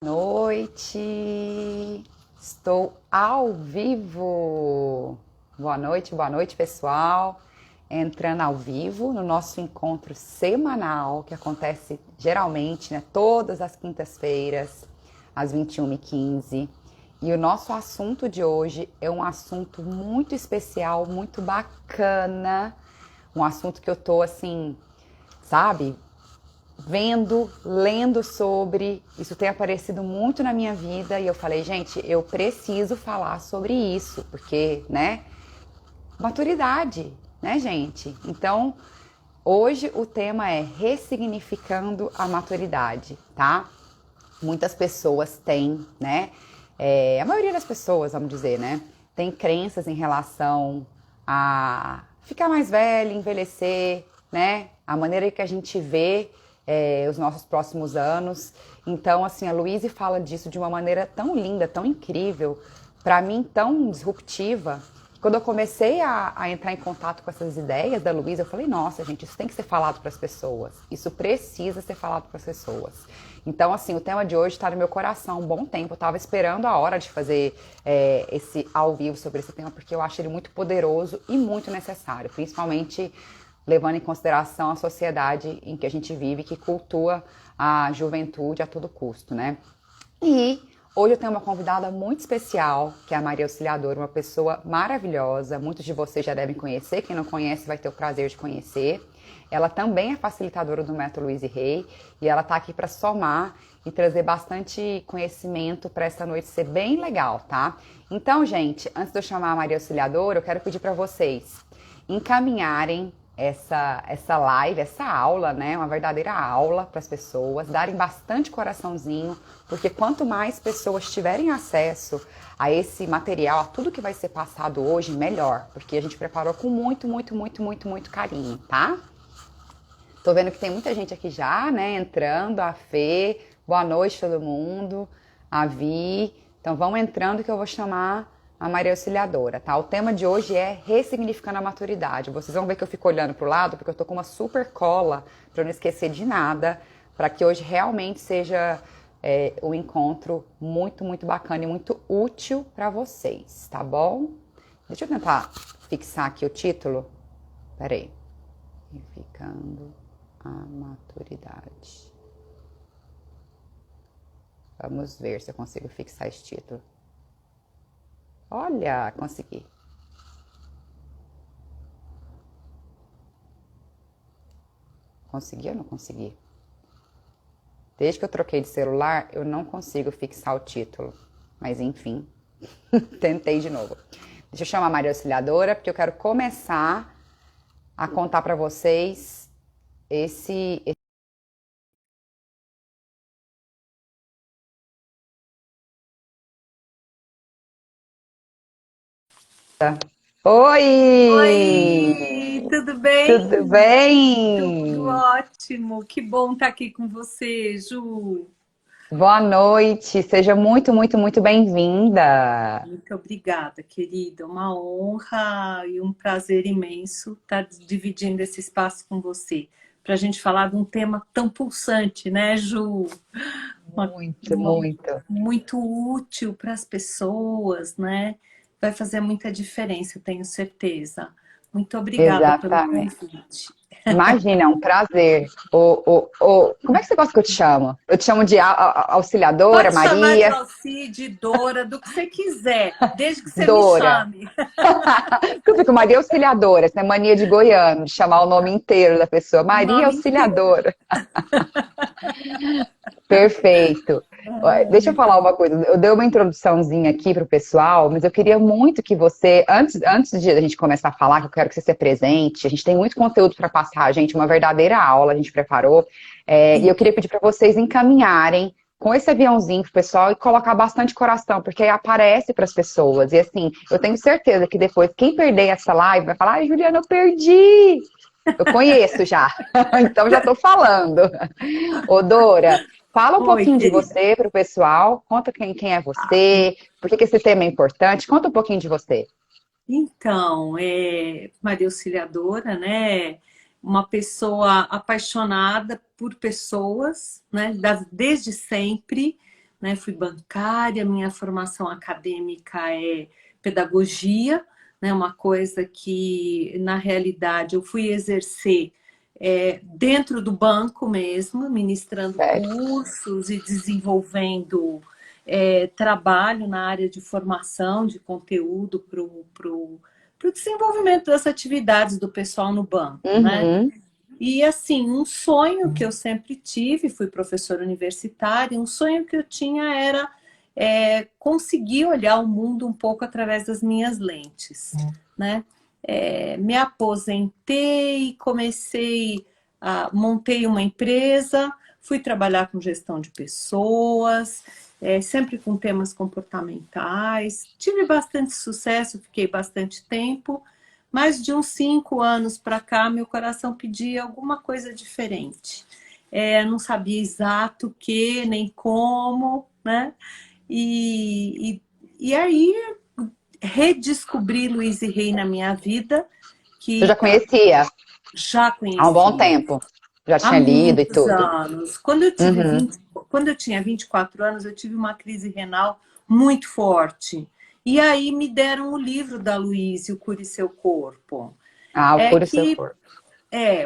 Noite, estou ao vivo. Boa noite, pessoal. Entrando ao vivo no nosso encontro semanal, que acontece geralmente, né, todas as quintas-feiras, às 21h15. E o nosso assunto de hoje é um assunto muito especial, muito bacana. Um assunto que eu tô assim, sabe? Vendo, lendo sobre, isso tem aparecido muito na minha vida e eu falei, gente, eu preciso falar sobre isso, porque, né, maturidade, né, gente? Então, hoje o tema é ressignificando a maturidade, tá? Muitas pessoas têm, né, a maioria das pessoas, vamos dizer, né, tem crenças em relação a ficar mais velho, envelhecer, né, a maneira que a gente vê os nossos próximos anos. Então, assim, a Louise fala disso de uma maneira tão linda, tão incrível, para mim tão disruptiva. Quando eu comecei a entrar em contato com essas ideias da Luísa, eu falei, nossa, gente, isso tem que ser falado para as pessoas. Isso precisa ser falado para as pessoas. Então, assim, o tema de hoje está no meu coração há um bom tempo. Eu estava esperando a hora de fazer esse ao vivo sobre esse tema, porque eu acho ele muito poderoso e muito necessário, principalmente levando em consideração a sociedade em que a gente vive, que cultua a juventude a todo custo, né? E hoje eu tenho uma convidada muito especial, que é a Maria Auxiliadora, uma pessoa maravilhosa. Muitos de vocês já devem conhecer, quem não conhece vai ter o prazer de conhecer. Ela também é facilitadora do Método Louise Hay e ela está aqui para somar e trazer bastante conhecimento para essa noite ser bem legal, tá? Então, gente, antes de eu chamar a Maria Auxiliadora, eu quero pedir para vocês encaminharem essa live, essa aula, né? Uma verdadeira aula para as pessoas, darem bastante coraçãozinho, porque quanto mais pessoas tiverem acesso a esse material, a tudo que vai ser passado hoje, melhor, porque a gente preparou com muito, muito, muito, muito, muito carinho, tá? Tô vendo que tem muita gente aqui já, né, entrando, a Fê, boa noite todo mundo, a Vi, então vão entrando que eu vou chamar a Maria Auxiliadora, tá? O tema de hoje é ressignificando a maturidade. Vocês vão ver que eu fico olhando pro lado, porque eu tô com uma super cola para não esquecer de nada, para que hoje realmente seja um encontro muito, muito bacana e muito útil para vocês, tá bom? Deixa eu tentar fixar aqui o título. Peraí. Ressignificando a maturidade. Vamos ver se eu consigo fixar esse título. Olha, consegui. Consegui ou não consegui? Desde que eu troquei de celular, eu não consigo fixar o título. Mas enfim, tentei de novo. Deixa eu chamar a Maria Auxiliadora, porque eu quero começar a contar para vocês esse. Oi, Oi! tudo bem? Tudo Tudo bem? ótimo. Que bom estar aqui com você, Ju. Boa noite, seja muito, muito, muito bem-vinda. Muito obrigada, querida. Uma honra e um prazer imenso estar dividindo esse espaço com você, para a gente falar de um tema tão pulsante, né, Ju? Uma- Muito, uma- muito. Muito útil para as pessoas, né? Vai fazer muita diferença, eu tenho certeza. Muito obrigada pelo Exatamente. convite. Imagina, é um prazer. Como é que você gosta que eu te chamo? Eu te chamo de auxiliadora, Pode chamar de Maria, Alcide, Dora, do que você quiser, desde que você me Dora. chame. Eu fico Maria Auxiliadora, essa é mania de goiano, de chamar o nome inteiro da pessoa. O Maria nome inteiro. Auxiliadora. Perfeito. Deixa eu falar uma coisa. Eu dei uma introduçãozinha aqui para o pessoal, mas eu queria muito que você, antes de a gente começar a falar, que eu quero que você se presente, a gente tem muito conteúdo para passar, gente, uma verdadeira aula a gente preparou, e eu queria pedir para vocês encaminharem com esse aviãozinho pro pessoal e colocar bastante coração, porque aí aparece para as pessoas. E assim, eu tenho certeza que depois, quem perder essa live vai falar, ai, Juliana, eu perdi. Eu conheço já, então já estou falando. Ô, Dora, fala um Oi, pouquinho de querida. você para o pessoal, conta quem é você, por que esse tema é importante, conta um pouquinho de você. Então, Maria Auxiliadora, né? Uma pessoa apaixonada por pessoas, né? Desde sempre, né? Fui bancária, minha formação acadêmica é pedagogia, né? Uma coisa que, na realidade, eu fui exercer dentro do banco mesmo, ministrando Certo. cursos e desenvolvendo trabalho na área de formação de conteúdo para o desenvolvimento das atividades do pessoal no banco, né? Uhum. E assim, um sonho que eu sempre tive, fui professora universitária, um sonho que eu tinha era conseguir olhar o mundo um pouco através das minhas lentes, né? Me aposentei, montei uma empresa, fui trabalhar com gestão de pessoas, sempre com temas comportamentais, tive bastante sucesso, fiquei bastante tempo, mas de uns 5 anos para cá, meu coração pedia alguma coisa diferente. Não sabia exato o que, nem como, né? E aí redescobri Louise Hay na minha vida, Você já que conhecia já há um bom conhecia tempo? Já há tinha lido e muitos tudo? anos. Uhum. Quando eu tinha 24 anos, eu tive uma crise renal muito forte. E aí me deram o livro da Louise, O Cure Seu Corpo. Ah, o É Cure o Seu que Corpo.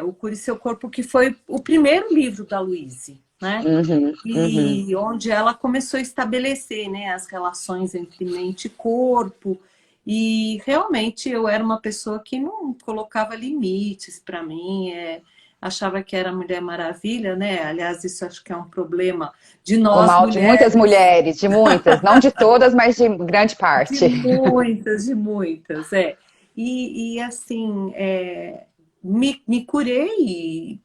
O Cure Seu Corpo, que foi o primeiro livro da Louise, né? Uhum, uhum. E onde ela começou a estabelecer, né, as relações entre mente e corpo. E realmente eu era uma pessoa que não colocava limites para mim, achava que era Mulher Maravilha, né? Aliás, isso acho que é um problema de O nós mal mulheres, de muitas, não de todas, mas de grande parte. de muitas, E assim, me curei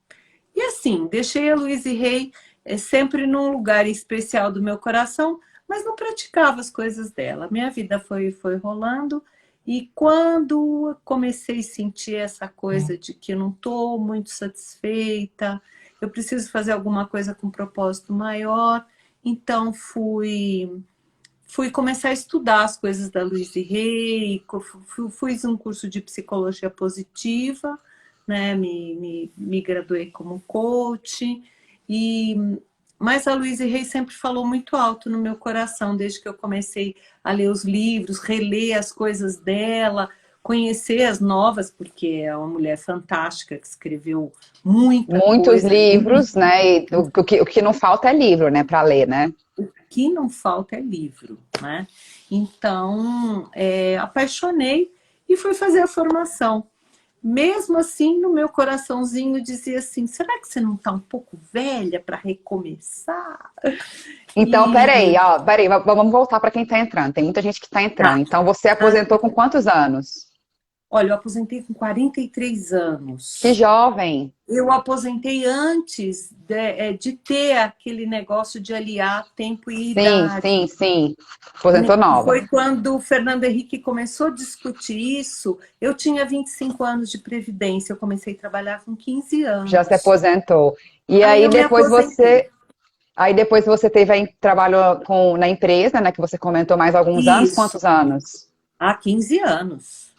e assim, deixei a Louise Hay sempre num lugar especial do meu coração, mas não praticava as coisas dela. Minha vida foi rolando e quando comecei a sentir essa coisa de que eu não estou muito satisfeita, eu preciso fazer alguma coisa com um propósito maior, então fui começar a estudar as coisas da Louise Hay, fiz um curso de psicologia positiva, né? Me graduei como coach, e, mas a Louise Hay sempre falou muito alto no meu coração, desde que eu comecei a ler os livros, reler as coisas dela, conhecer as novas, porque é uma mulher fantástica que escreveu muita Muitos coisa. livros, né? E o que não falta é livro, né, para ler, né? Que não falta é livro, né? Então, apaixonei e fui fazer a formação. Mesmo assim, no meu coraçãozinho dizia assim: será que você não está um pouco velha para recomeçar? Então, E peraí, vamos voltar para quem está entrando. Tem muita gente que está entrando. tá. Então, você aposentou com quantos anos? Olha, eu aposentei com 43 Que anos. jovem. Eu aposentei antes de ter aquele negócio de aliar tempo e Sim, idade. sim, sim. Aposentou nova. Foi quando o Fernando Henrique começou a discutir isso. Eu tinha 25 anos de previdência, eu comecei a trabalhar com 15 Já se anos. aposentou. E Aí eu me aposentei. aí depois você teve aí, trabalhou na empresa, né, que você comentou mais alguns anos. Isso, Quantos anos? há 15 anos.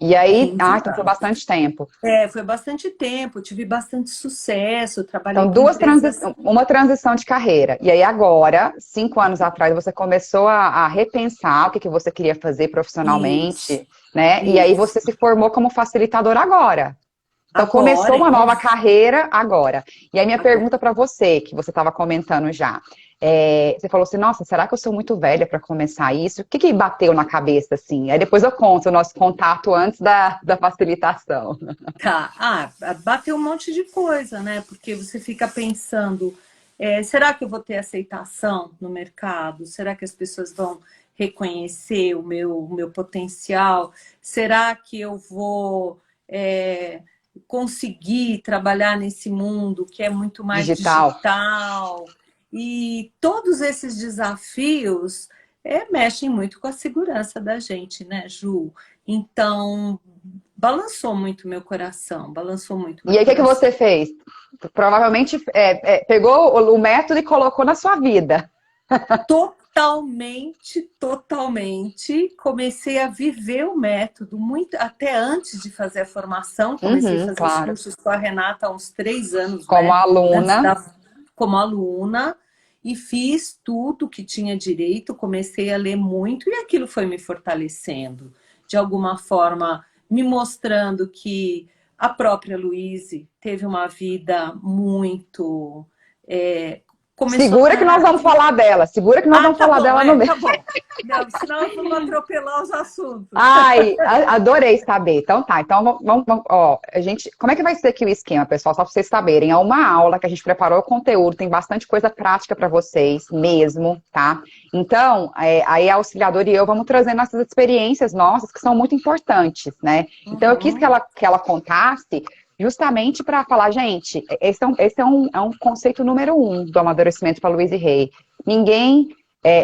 E aí, 15 então foi anos. bastante tempo. Foi bastante tempo, tive bastante sucesso, trabalhei Então, com empresas. uma transição de carreira. E aí agora, 5 anos atrás, você começou a repensar o que você queria fazer Isso, profissionalmente, né? E aí isso. você se formou como facilitadora agora. Então, começou Agora, uma nova carreira agora. E aí, minha agora. pergunta para você, que você estava comentando já. Você falou assim, nossa, será que eu sou muito velha para começar isso? O que que bateu na cabeça, assim? Aí depois eu conto o nosso contato antes da facilitação. Tá. Bateu um monte de coisa, né? Porque você fica pensando, será que eu vou ter aceitação no mercado? Será que as pessoas vão reconhecer o meu potencial? Será que eu vou conseguir trabalhar nesse mundo que é muito mais Digital. digital? E todos esses desafios mexem muito com a segurança da gente, né, Ju? Então, balançou muito meu coração, balançou muito E meu aí, o que que coração. você fez? Provavelmente pegou o método e colocou na sua vida. Totalmente, totalmente. Comecei a viver o método muito até antes de fazer a formação. Comecei a Uhum, fazer os claro. cursos com a Renata há uns 3 anos, Como né? Antes aluna. como aluna. e fiz tudo que tinha direito, comecei a ler muito e aquilo foi me fortalecendo. De alguma forma, me mostrando que a própria Luíse teve uma vida muito... começou Segura que nós vamos falar dela. Segura que nós vamos tá falar bom, dela no meio. tá bom. Não, senão vamos atropelar os assuntos. Ai, adorei saber. Então tá, então ó, como é que vai ser aqui o esquema, pessoal? Só para vocês saberem, é uma aula que a gente preparou o conteúdo, tem bastante coisa prática para vocês mesmo, tá? Então, aí a auxiliadora e eu vamos trazendo essas experiências nossas que são muito importantes, né? Então eu quis que ela contasse justamente para falar, gente, esse é um conceito número 1 do amadurecimento para Louise Hay.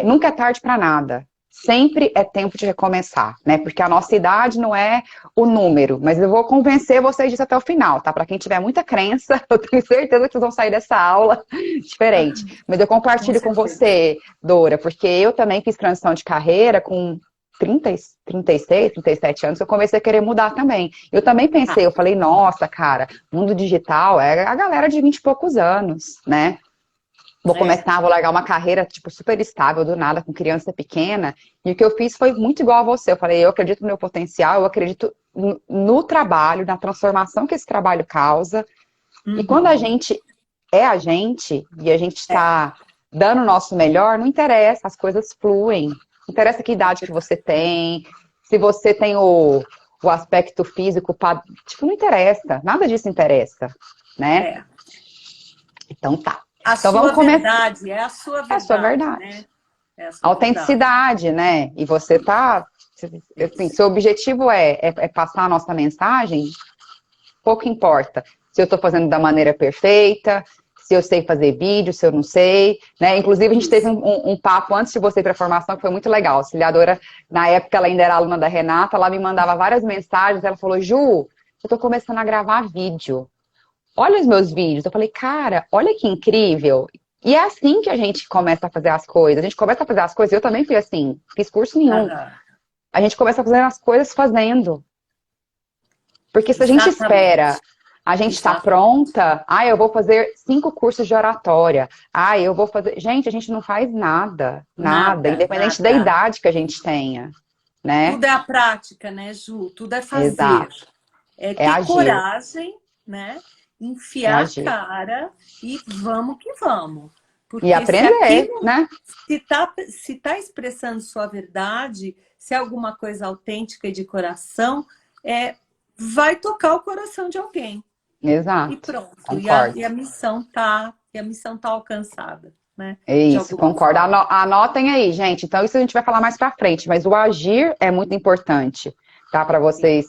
Nunca é tarde para nada. Sempre é tempo de recomeçar, né? Porque a nossa idade não é o número, mas eu vou convencer vocês disso até o final, tá? Para quem tiver muita crença, eu tenho certeza que vocês vão sair dessa aula diferente. Mas eu compartilho com você, Dora, porque eu também fiz transição de carreira com 36, 37 anos, eu comecei a querer mudar também. Eu também pensei, eu falei, nossa, cara, mundo digital é a galera de 20 e poucos anos, né? Vou largar uma carreira, tipo, super estável, do nada, com criança pequena. E o que eu fiz foi muito igual a você. Eu falei, eu acredito no meu potencial, eu acredito no trabalho, na transformação que esse trabalho causa. E quando a gente é a gente, e a gente está dando o nosso melhor, não interessa, as coisas fluem. Não interessa que idade que você tem, se você tem o aspecto físico, tipo, não interessa. Nada disso interessa, né? Então tá. Então vamos começar. Verdade, é a sua verdade. É a sua verdade. Né? A autenticidade, né? E você tá... Assim, seu objetivo é passar a nossa mensagem, pouco importa. Se eu estou fazendo da maneira perfeita, se eu sei fazer vídeo, se eu não sei, né? Inclusive, a gente teve um papo antes de você ir para a formação que foi muito legal. A auxiliadora, na época, ela ainda era aluna da Renata, ela me mandava várias mensagens, ela falou, Ju, eu estou começando a gravar vídeo. Olha os meus vídeos. Eu falei, cara, olha que incrível. E é assim que a gente começa a fazer as coisas. A gente começa a fazer as coisas, eu também fui assim, fiz curso nenhum. A gente começa a fazer as coisas fazendo. Porque se a gente espera, a gente está pronta, eu vou fazer 5 cursos de oratória. Eu vou fazer... Gente, a gente não faz nada, independente da idade que a gente tenha, né? Tudo é a prática, né, Ju? Tudo é fazer. Exato. É ter agir. Coragem, né? Enfiar a cara e vamos que vamos. Porque e aprender, né? Se tá expressando sua verdade, se é alguma coisa autêntica e de coração, vai tocar o coração de alguém. Exato. E pronto. Concordo. E a missão tá alcançada, né? É isso, concordo. Anotem aí, gente. Então, isso a gente vai falar mais pra frente, mas o agir é muito importante, tá? Para vocês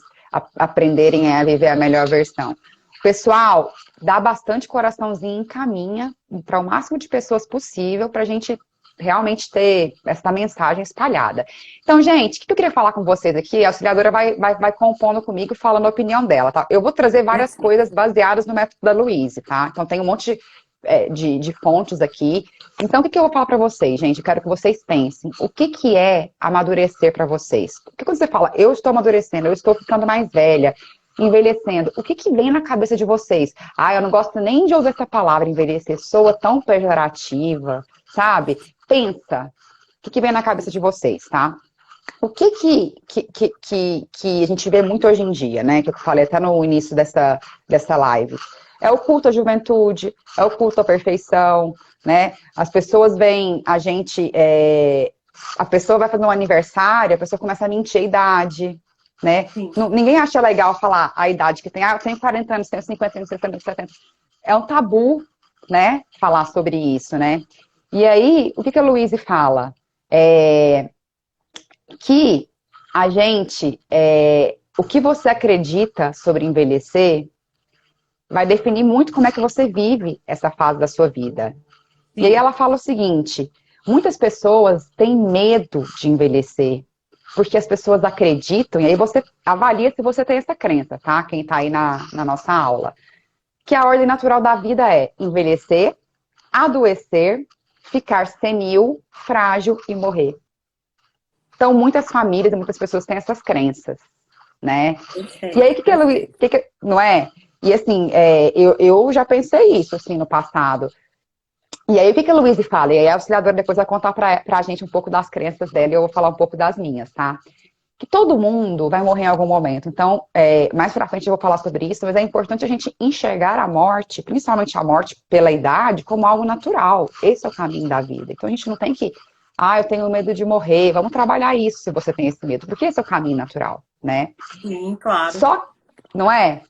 aprenderem a viver a melhor versão. Pessoal, dá bastante coraçãozinho e encaminha para o máximo de pessoas possível para a gente realmente ter essa mensagem espalhada. Então, gente, o que eu queria falar com vocês aqui? A auxiliadora vai compondo comigo, falando a opinião dela, tá? Eu vou trazer várias coisas baseadas no método da Louise, tá? Então, tem um monte de fontes aqui. Então, o que eu vou falar para vocês, gente? Eu quero que vocês pensem. O que é amadurecer para vocês? Porque quando você fala, eu estou amadurecendo, eu estou ficando mais velha, envelhecendo, o que vem na cabeça de vocês? Eu não gosto nem de ouvir essa palavra, envelhecer, soa tão pejorativa, sabe? Pensa, o que vem na cabeça de vocês, tá? O que a gente vê muito hoje em dia, né? Que eu falei até no início dessa live. É o culto à juventude, é o culto à perfeição, né? As pessoas veem a gente... a pessoa vai fazer um aniversário, a pessoa começa a mentir a idade, né? Ninguém acha legal falar a idade que tem. Eu tenho 40 anos, tenho 50 anos, 60 anos, 70 anos. É um tabu, né? Falar sobre isso, né? E aí, o que a Louise fala? Que a gente... o que você acredita sobre envelhecer vai definir muito como é que você vive essa fase da sua vida. Sim. E aí ela fala o seguinte, muitas pessoas têm medo de envelhecer, porque as pessoas acreditam, e aí você avalia se você tem essa crença, tá? Quem tá aí na nossa aula. Que a ordem natural da vida é envelhecer, adoecer, ficar senil, frágil e morrer. Então, muitas famílias e muitas pessoas têm essas crenças, né? E aí, não é? E assim, eu já pensei isso, assim, no passado. E aí, o que que a Luísa fala? E aí, a auxiliadora depois vai contar pra gente um pouco das crenças dela e eu vou falar um pouco das minhas, tá? Que todo mundo vai morrer em algum momento. Então, mais pra frente eu vou falar sobre isso, mas é importante a gente enxergar a morte, principalmente a morte pela idade, como algo natural. Esse é o caminho da vida. Então, a gente não tem que, eu tenho medo de morrer. Vamos trabalhar isso se você tem esse medo, porque esse é o caminho natural, né? Sim, claro. Só, não é?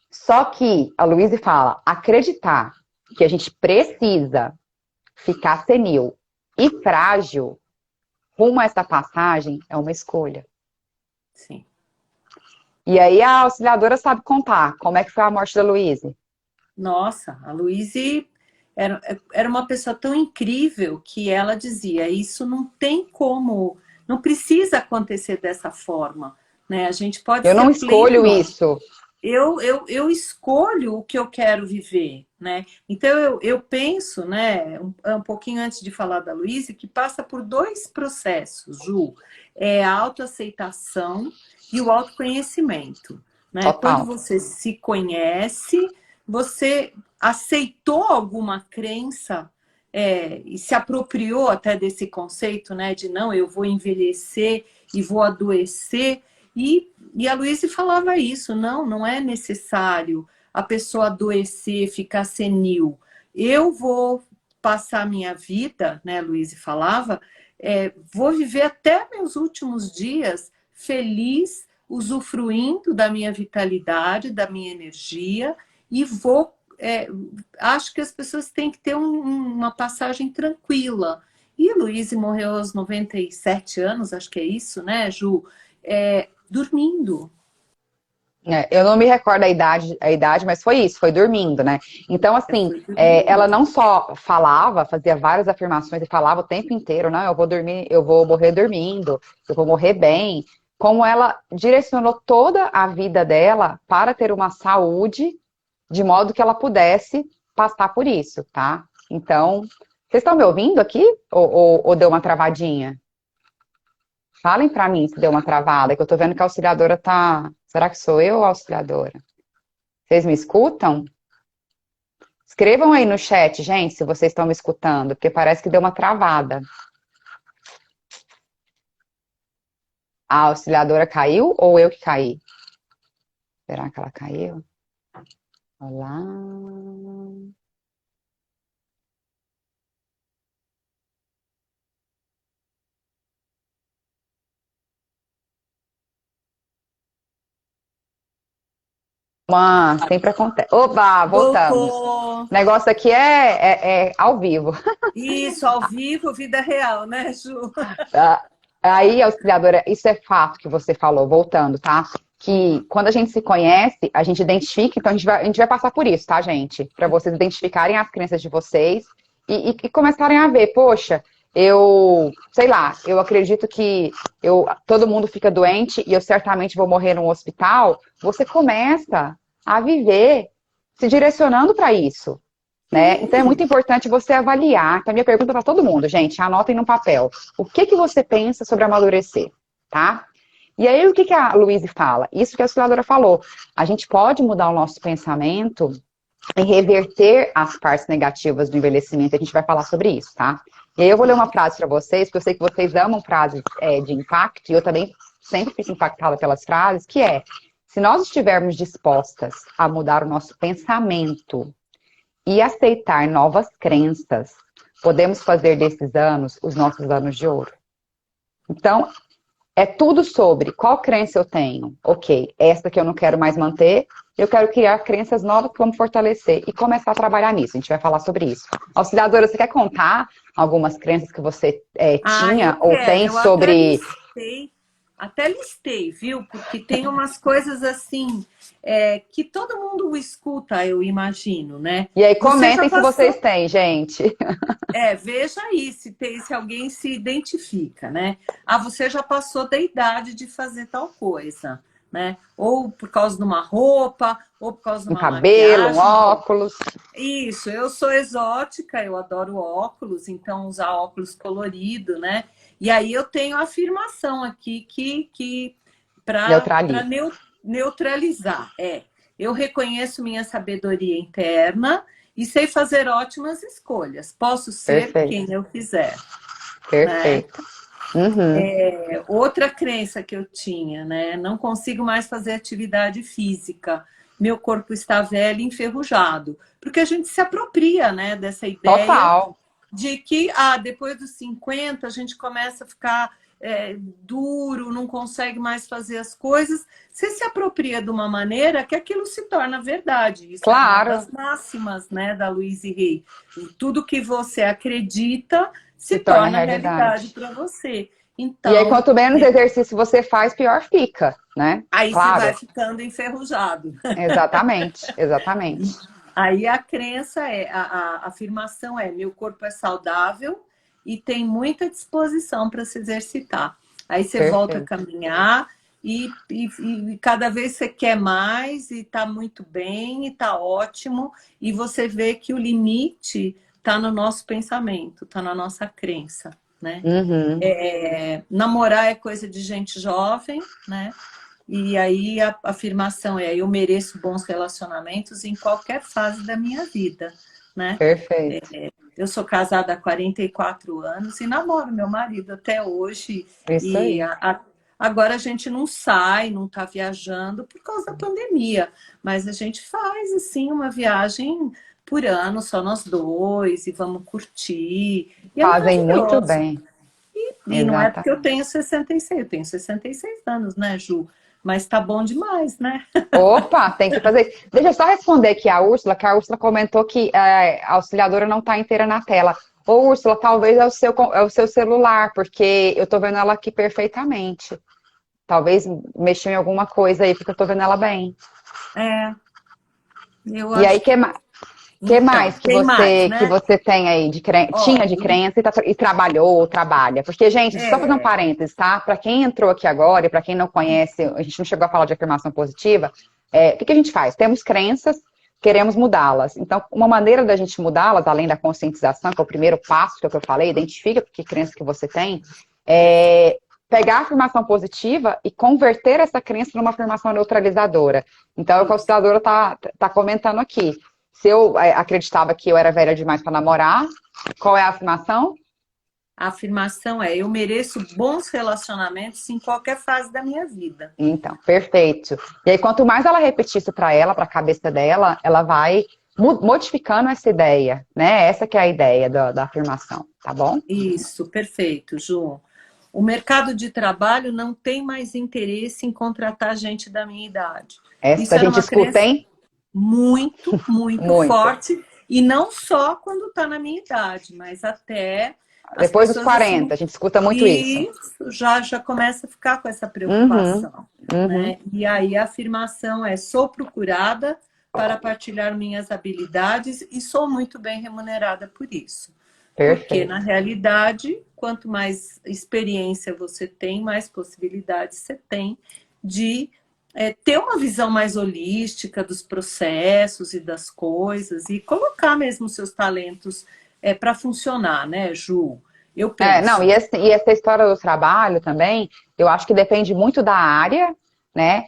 Só que a Luísa fala, acreditar que a gente precisa ficar senil e frágil rumo a essa passagem é uma escolha. Sim. E aí a auxiliadora sabe contar como é que foi a morte da Luísa. Nossa, a Luíse era uma pessoa tão incrível que ela dizia, isso não tem como, não precisa acontecer dessa forma, né? A gente pode Eu não ser escolho pleno. isso. Eu escolho o que eu quero viver, né? Então eu penso, né, um pouquinho antes de falar da Luísa, que passa por dois processos, Ju, é a autoaceitação e o autoconhecimento, né? Quando Total. você se conhece, você aceitou alguma crença, e se apropriou até desse conceito, né, de não, eu vou envelhecer e vou adoecer. E a Luísa falava isso, não é necessário a pessoa adoecer, ficar senil. Eu vou passar a minha vida, né, a Luísa falava, vou viver até meus últimos dias feliz, usufruindo da minha vitalidade, da minha energia, e vou. Acho que as pessoas têm que ter uma passagem tranquila. E a Luísa morreu aos 97 anos, acho que é isso, né, Ju? Dormindo. Eu não me recordo a idade, mas foi isso, foi dormindo, né? Então, assim, Foi ela dormindo. não só falava, fazia várias afirmações e falava o tempo inteiro, não, eu vou dormir, eu vou morrer dormindo, eu vou morrer bem, como ela direcionou toda a vida dela para ter uma saúde de modo que ela pudesse passar por isso, tá? Então, vocês estão me ouvindo aqui? Ou deu uma travadinha? Falem pra mim se deu uma travada, que eu tô vendo que a auxiliadora tá. Será que sou eu ou a auxiliadora? Vocês me escutam? Escrevam aí no chat, gente, se vocês estão me escutando, porque parece que deu uma travada. A auxiliadora caiu ou eu que caí? Será que ela caiu? Olá. Sempre acontece. Oba, voltamos. Voltou. O negócio aqui é ao vivo. Isso, ao vivo, vida real, né, Ju? Ah, aí, auxiliadora, isso é fato que você falou, voltando, tá? Que quando a gente se conhece, a gente identifica, então a gente vai passar por isso, tá, gente? Para vocês identificarem as crenças de vocês e começarem a ver, poxa, sei lá, eu acredito que todo mundo fica doente e eu certamente vou morrer num hospital. Você começa a viver se direcionando para isso. Né? Então é muito Sim. importante você avaliar. Então, a minha pergunta para todo mundo, gente, anotem no papel. O que que você pensa sobre amadurecer, tá? E aí, o que que a Luísa fala? Isso que a auxiliadora falou. A gente pode mudar o nosso pensamento e reverter as partes negativas do envelhecimento. A gente vai falar sobre isso, tá? E aí eu vou ler uma frase para vocês, porque eu sei que vocês amam frases de impacto, e eu também sempre fico impactada pelas frases, que é: se nós estivermos dispostas a mudar o nosso pensamento e aceitar novas crenças, podemos fazer desses anos os nossos anos de ouro. Então, é tudo sobre qual crença eu tenho. Ok, essa que eu não quero mais manter, eu quero criar crenças novas que vão me fortalecer e começar a trabalhar nisso. A gente vai falar sobre isso. Auxiliadora, você quer contar algumas crenças que você Ah, eu tinha ou quero. tem Eu até sobre... listei, viu? Porque tem umas coisas assim que todo mundo escuta, eu imagino, né? E aí, Você já comentem se vocês passou. têm, gente. Veja aí se alguém se identifica, né? Ah, você já passou da idade de fazer tal coisa, né? Ou por causa de uma roupa, ou por causa de Um uma cabelo, um maquiagem. óculos. Isso, eu sou exótica, eu adoro óculos, então usar óculos colorido, né? E aí eu tenho a afirmação aqui que para Neutraliza. neutralizar, eu reconheço minha sabedoria interna e sei fazer ótimas escolhas. Posso ser Perfeito. quem eu quiser, né? Perfeito. Uhum. Outra crença que eu tinha, né? Não consigo mais fazer atividade física. Meu corpo está velho e enferrujado. Porque a gente se apropria, né, dessa ideia Total. de que depois dos 50 a gente começa a ficar duro, não consegue mais fazer as coisas. Você se apropria de uma maneira que aquilo se torna verdade. Isso é uma das Claro. máximas, né, da Louise Hay. Tudo que você acredita Se se torna torna realidade realidade. para você. E aí, Então, quanto menos exercício você faz, pior fica, né? aí você vai Claro. ficando enferrujado. Exatamente. Exatamente. Aí a crença a afirmação é: meu corpo é saudável e tem muita disposição para se exercitar. Aí você volta a Perfeito. caminhar e cada vez você quer mais e está muito bem e está ótimo. E você vê que o limite está no nosso pensamento, está na nossa crença, né? Uhum. Namorar é coisa de gente jovem, né? E aí a afirmação é: eu mereço bons relacionamentos em qualquer fase da minha vida, né? Perfeito. Eu sou casada há 44 anos e namoro meu marido até hoje. Isso E aí. agora a gente não sai, não está viajando por causa da pandemia, mas a gente faz assim uma viagem por ano, só nós dois, e vamos curtir. E é Fazem muito maravilhoso. bem. E não é porque eu Exatamente. tenho 66, eu tenho 66 anos, né, Ju? Mas tá bom demais, né? Opa, tem que fazer. Deixa eu só responder aqui a Úrsula, que a Úrsula comentou que a auxiliadora não está inteira na tela. Ô, Úrsula, talvez é o seu celular, porque eu tô vendo ela aqui perfeitamente. Talvez mexeu em alguma coisa aí, porque eu tô vendo ela bem. É, eu E aí, acho que. que Então, mais tem mais, que né? você tem aí tinha Ó, de crença e trabalhou ou trabalha? Porque, gente, só fazer um é, parênteses, tá? Para quem entrou aqui agora e para quem não conhece, a gente não chegou a falar de afirmação positiva, o que que a gente faz? Temos crenças, queremos mudá-las. Então, uma maneira da gente mudá-las, além da conscientização, que é o primeiro passo que é o que eu falei, identifica que crença que você tem, perfeito. é pegar a afirmação positiva e converter essa crença numa afirmação neutralizadora. Então, é o que a Isso. auxiliadora tá comentando aqui. Se eu acreditava que eu era velha demais para namorar, qual é a afirmação? A afirmação é: eu mereço bons relacionamentos em qualquer fase da minha vida. Então, perfeito. E aí, quanto mais ela repetir isso para ela, para a cabeça dela, ela vai modificando essa ideia, né? Essa que é a ideia da afirmação, tá bom? Isso, perfeito, Ju. O mercado de trabalho não tem mais interesse em contratar gente da minha idade. Essa Isso a era gente uma escuta, crença hein? muito, muito Muito. forte, e não só quando está na minha idade, mas até as Depois dos pessoas assim, 40, a gente escuta muito isso. e já começa a ficar com essa Uhum, preocupação, uhum, né? E aí a afirmação é: sou procurada para partilhar minhas habilidades e sou muito bem remunerada por isso. Porque, na perfeito. realidade, quanto mais experiência você tem, mais possibilidades você tem de ter uma visão mais holística dos processos e das coisas e colocar mesmo seus talentos para funcionar, né, Ju? Eu Não, penso. e essa história do trabalho também, eu acho que depende muito da área, né?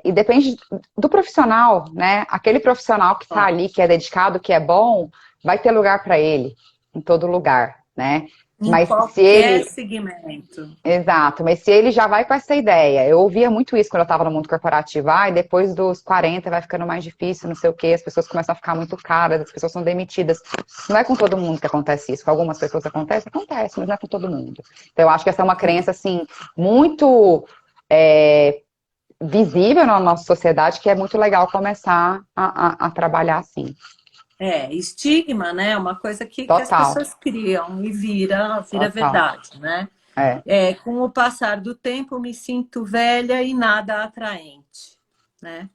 E depende do profissional, né? Aquele profissional que está Ó, ali, que é dedicado, que é bom, vai ter lugar para ele, em todo lugar, né? em Mas se qualquer ele segmento. Exato, mas se ele já vai com essa ideia, eu ouvia muito isso quando eu estava no mundo corporativo, e depois dos 40 vai ficando mais difícil, não sei o quê, as pessoas começam a ficar muito caras, as pessoas são demitidas. Não é com todo mundo que acontece isso, com algumas pessoas acontece, mas não é com todo mundo. Então eu acho que essa é uma crença, assim, muito visível na nossa sociedade, que é muito legal começar a trabalhar assim. Estigma, né? Uma coisa que as Total, pessoas criam e vira total. verdade, né? É. Com o passar do tempo, me sinto velha e nada atraente, né?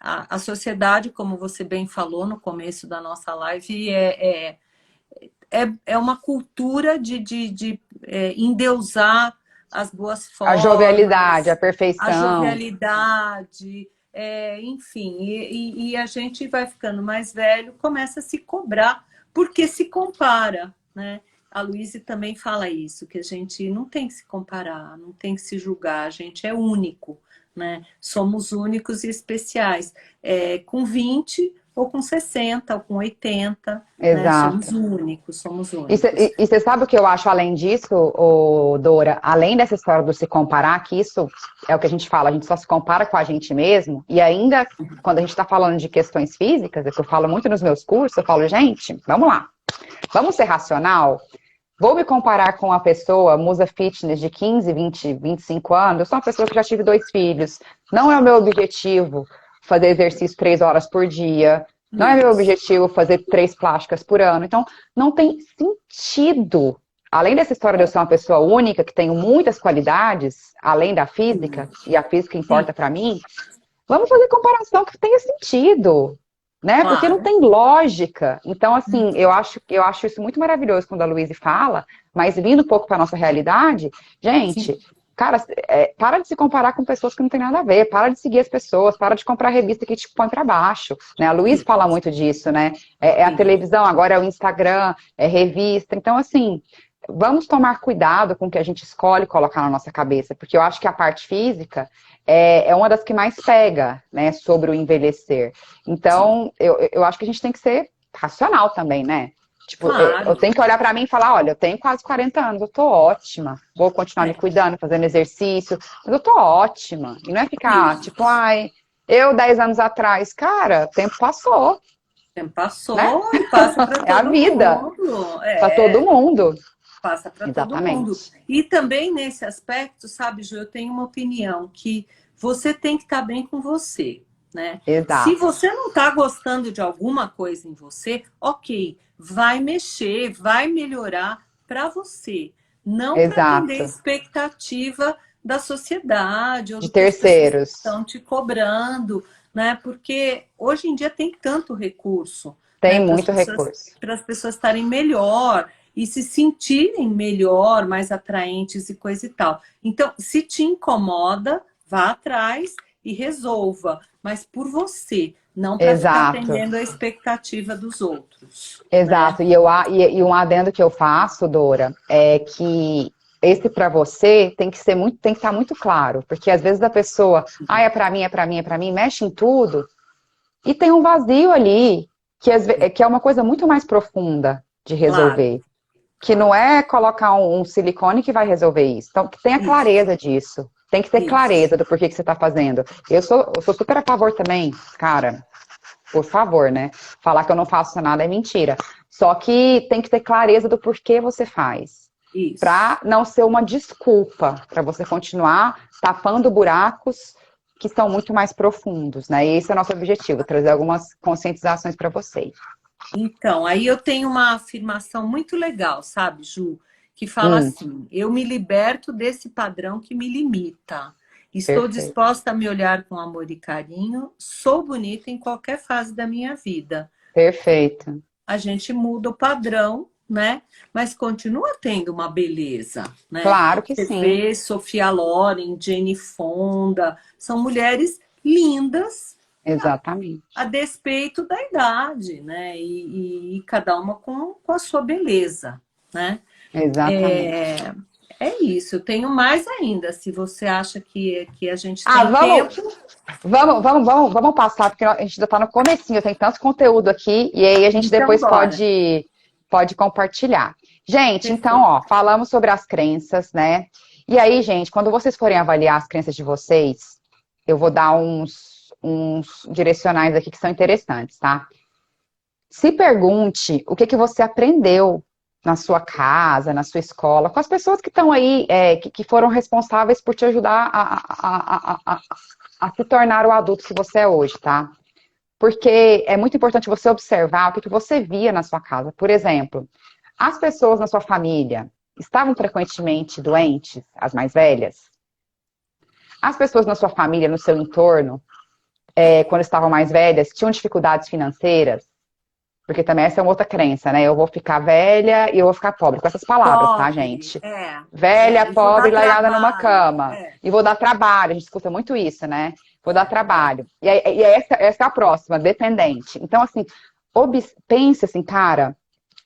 A sociedade, como você bem falou no começo da nossa live, é uma cultura de endeusar as boas A jovialidade, a formas, a perfeição. jovialidade, enfim, e a gente vai ficando mais velho, começa a se cobrar, porque se compara, né? A Luíse também fala isso, que a gente não tem que se comparar, não tem que se julgar, a gente é único, né? Somos únicos e especiais. Com 20, ou com 60, ou com 80, né? Exato. Somos únicos, somos E únicos. você sabe o que eu acho além disso, Dora? Além dessa história do se comparar, que isso é o que a gente fala, a gente só se compara com a gente mesmo, e ainda quando a gente está falando de questões físicas, é que eu falo muito nos meus cursos, eu falo, gente, vamos lá, vamos ser racional. Vou me comparar com uma pessoa, musa fitness de 15, 20, 25 anos. Eu sou uma pessoa que já tive 2 filhos. Não é o meu objetivo fazer exercício 3 horas por dia. Não é meu Isso. objetivo fazer 3 plásticas por ano. Então, não tem sentido. Além dessa história de eu ser uma pessoa única, que tenho muitas qualidades, além da física, e a física Sim, importa para mim, vamos fazer comparação que tenha sentido, né? Porque não claro. tem lógica. Então, assim, eu acho isso muito maravilhoso quando a Luísa fala, mas vindo um pouco para nossa realidade, Sim, gente, cara, para de se comparar com pessoas que não tem nada a ver, para de seguir as pessoas, para de comprar revista que te põe para baixo, né? A Luísa fala muito disso, né? É a sim. televisão, agora é o Instagram, é revista. Então, assim, vamos tomar cuidado com o que a gente escolhe colocar na nossa cabeça, porque eu acho que a parte física é uma das que mais pega, né, sobre o envelhecer. Sim. Então, eu acho que a gente tem que ser racional também, né? Tipo, eu Claro. tenho que olhar pra mim e falar, olha, eu tenho quase 40 anos, eu tô ótima. Vou continuar me É. cuidando, fazendo exercício, mas eu tô ótima. E não é ficar, tipo, Isso. ai, eu 10 anos atrás, cara, o tempo passou, O tempo né? passou e passa para É a todo vida, mundo. pra todo mundo. Passa para todo mundo. Exatamente. E também nesse aspecto, sabe, Ju, eu tenho uma opinião que você tem que estar bem com você, né? Se Exato. você não está gostando de alguma coisa em você, ok, vai mexer, vai melhorar para você, não para atender a Exato. expectativa da sociedade ou De do que as pessoas terceiros. estão te cobrando, né? Porque hoje em dia tem tanto recurso, Tem né, muito recurso. para as pessoas estarem melhor e se sentirem melhor, mais atraentes e coisa e tal. Então, se te incomoda, vá atrás e resolva, mas por você, não para ficar Exato. atendendo a expectativa dos outros, né? Exato. E um adendo que eu faço, Dora, é que esse para você tem que ser muito, tem que estar muito claro, porque às vezes a pessoa, é para mim, é para mim, é para mim, mexe em tudo e tem um vazio ali que é uma coisa muito mais profunda de Claro, resolver, que não claro. é colocar um silicone que vai resolver isso. Então, que tenha Isso, clareza disso. Tem que ter isso, clareza do porquê que você está fazendo. Eu sou super a favor também, cara. Por favor, né? Falar que eu não faço nada é mentira. Só que tem que ter clareza do porquê você faz. isso. Para não ser uma desculpa, para você continuar tapando buracos que são muito mais profundos, né? E esse é o nosso objetivo, trazer algumas conscientizações para vocês. Então, aí eu tenho uma afirmação muito legal, sabe, Ju? Que fala Hum, assim: eu me liberto desse padrão que me limita. Estou perfeito. disposta a me olhar com amor e carinho. Sou bonita em qualquer fase da minha vida. Perfeito. A gente muda o padrão, né? Mas continua tendo uma beleza, né? Claro que Você sim. vê Sofia Loren, Jane Fonda, são mulheres lindas Exatamente. a despeito da idade, né? E cada uma com a sua beleza, né? Exatamente. É, é isso. Eu tenho mais ainda. Se você acha que a gente Ah, tem vamos, tempo, vamos passar, porque a gente ainda está no comecinho, tem tanto conteúdo aqui, e aí a gente então depois bora. pode compartilhar. Gente, então, Perfeito. ó, falamos sobre as crenças, né? E aí, gente, quando vocês forem avaliar as crenças de vocês, eu vou dar uns direcionais aqui que são interessantes, tá? Se pergunte o que que você aprendeu na sua casa, na sua escola, com as pessoas que estão aí, que foram responsáveis por te ajudar a se tornar o adulto que você é hoje, tá? Porque é muito importante você observar o que que você via na sua casa. Por exemplo, as pessoas na sua família estavam frequentemente doentes, as mais velhas? As pessoas na sua família, no seu entorno, quando estavam mais velhas, tinham dificuldades financeiras? Porque também essa é uma outra crença, né? Eu vou ficar velha e eu vou ficar pobre. Com essas palavras, tá, Pobre, gente? é. Velha, E vou pobre, dar largada numa trabalho. cama. E vou dar trabalho. A gente escuta muito isso, né? Vou dar trabalho. E essa é a próxima, dependente. Então, assim, pense assim, cara,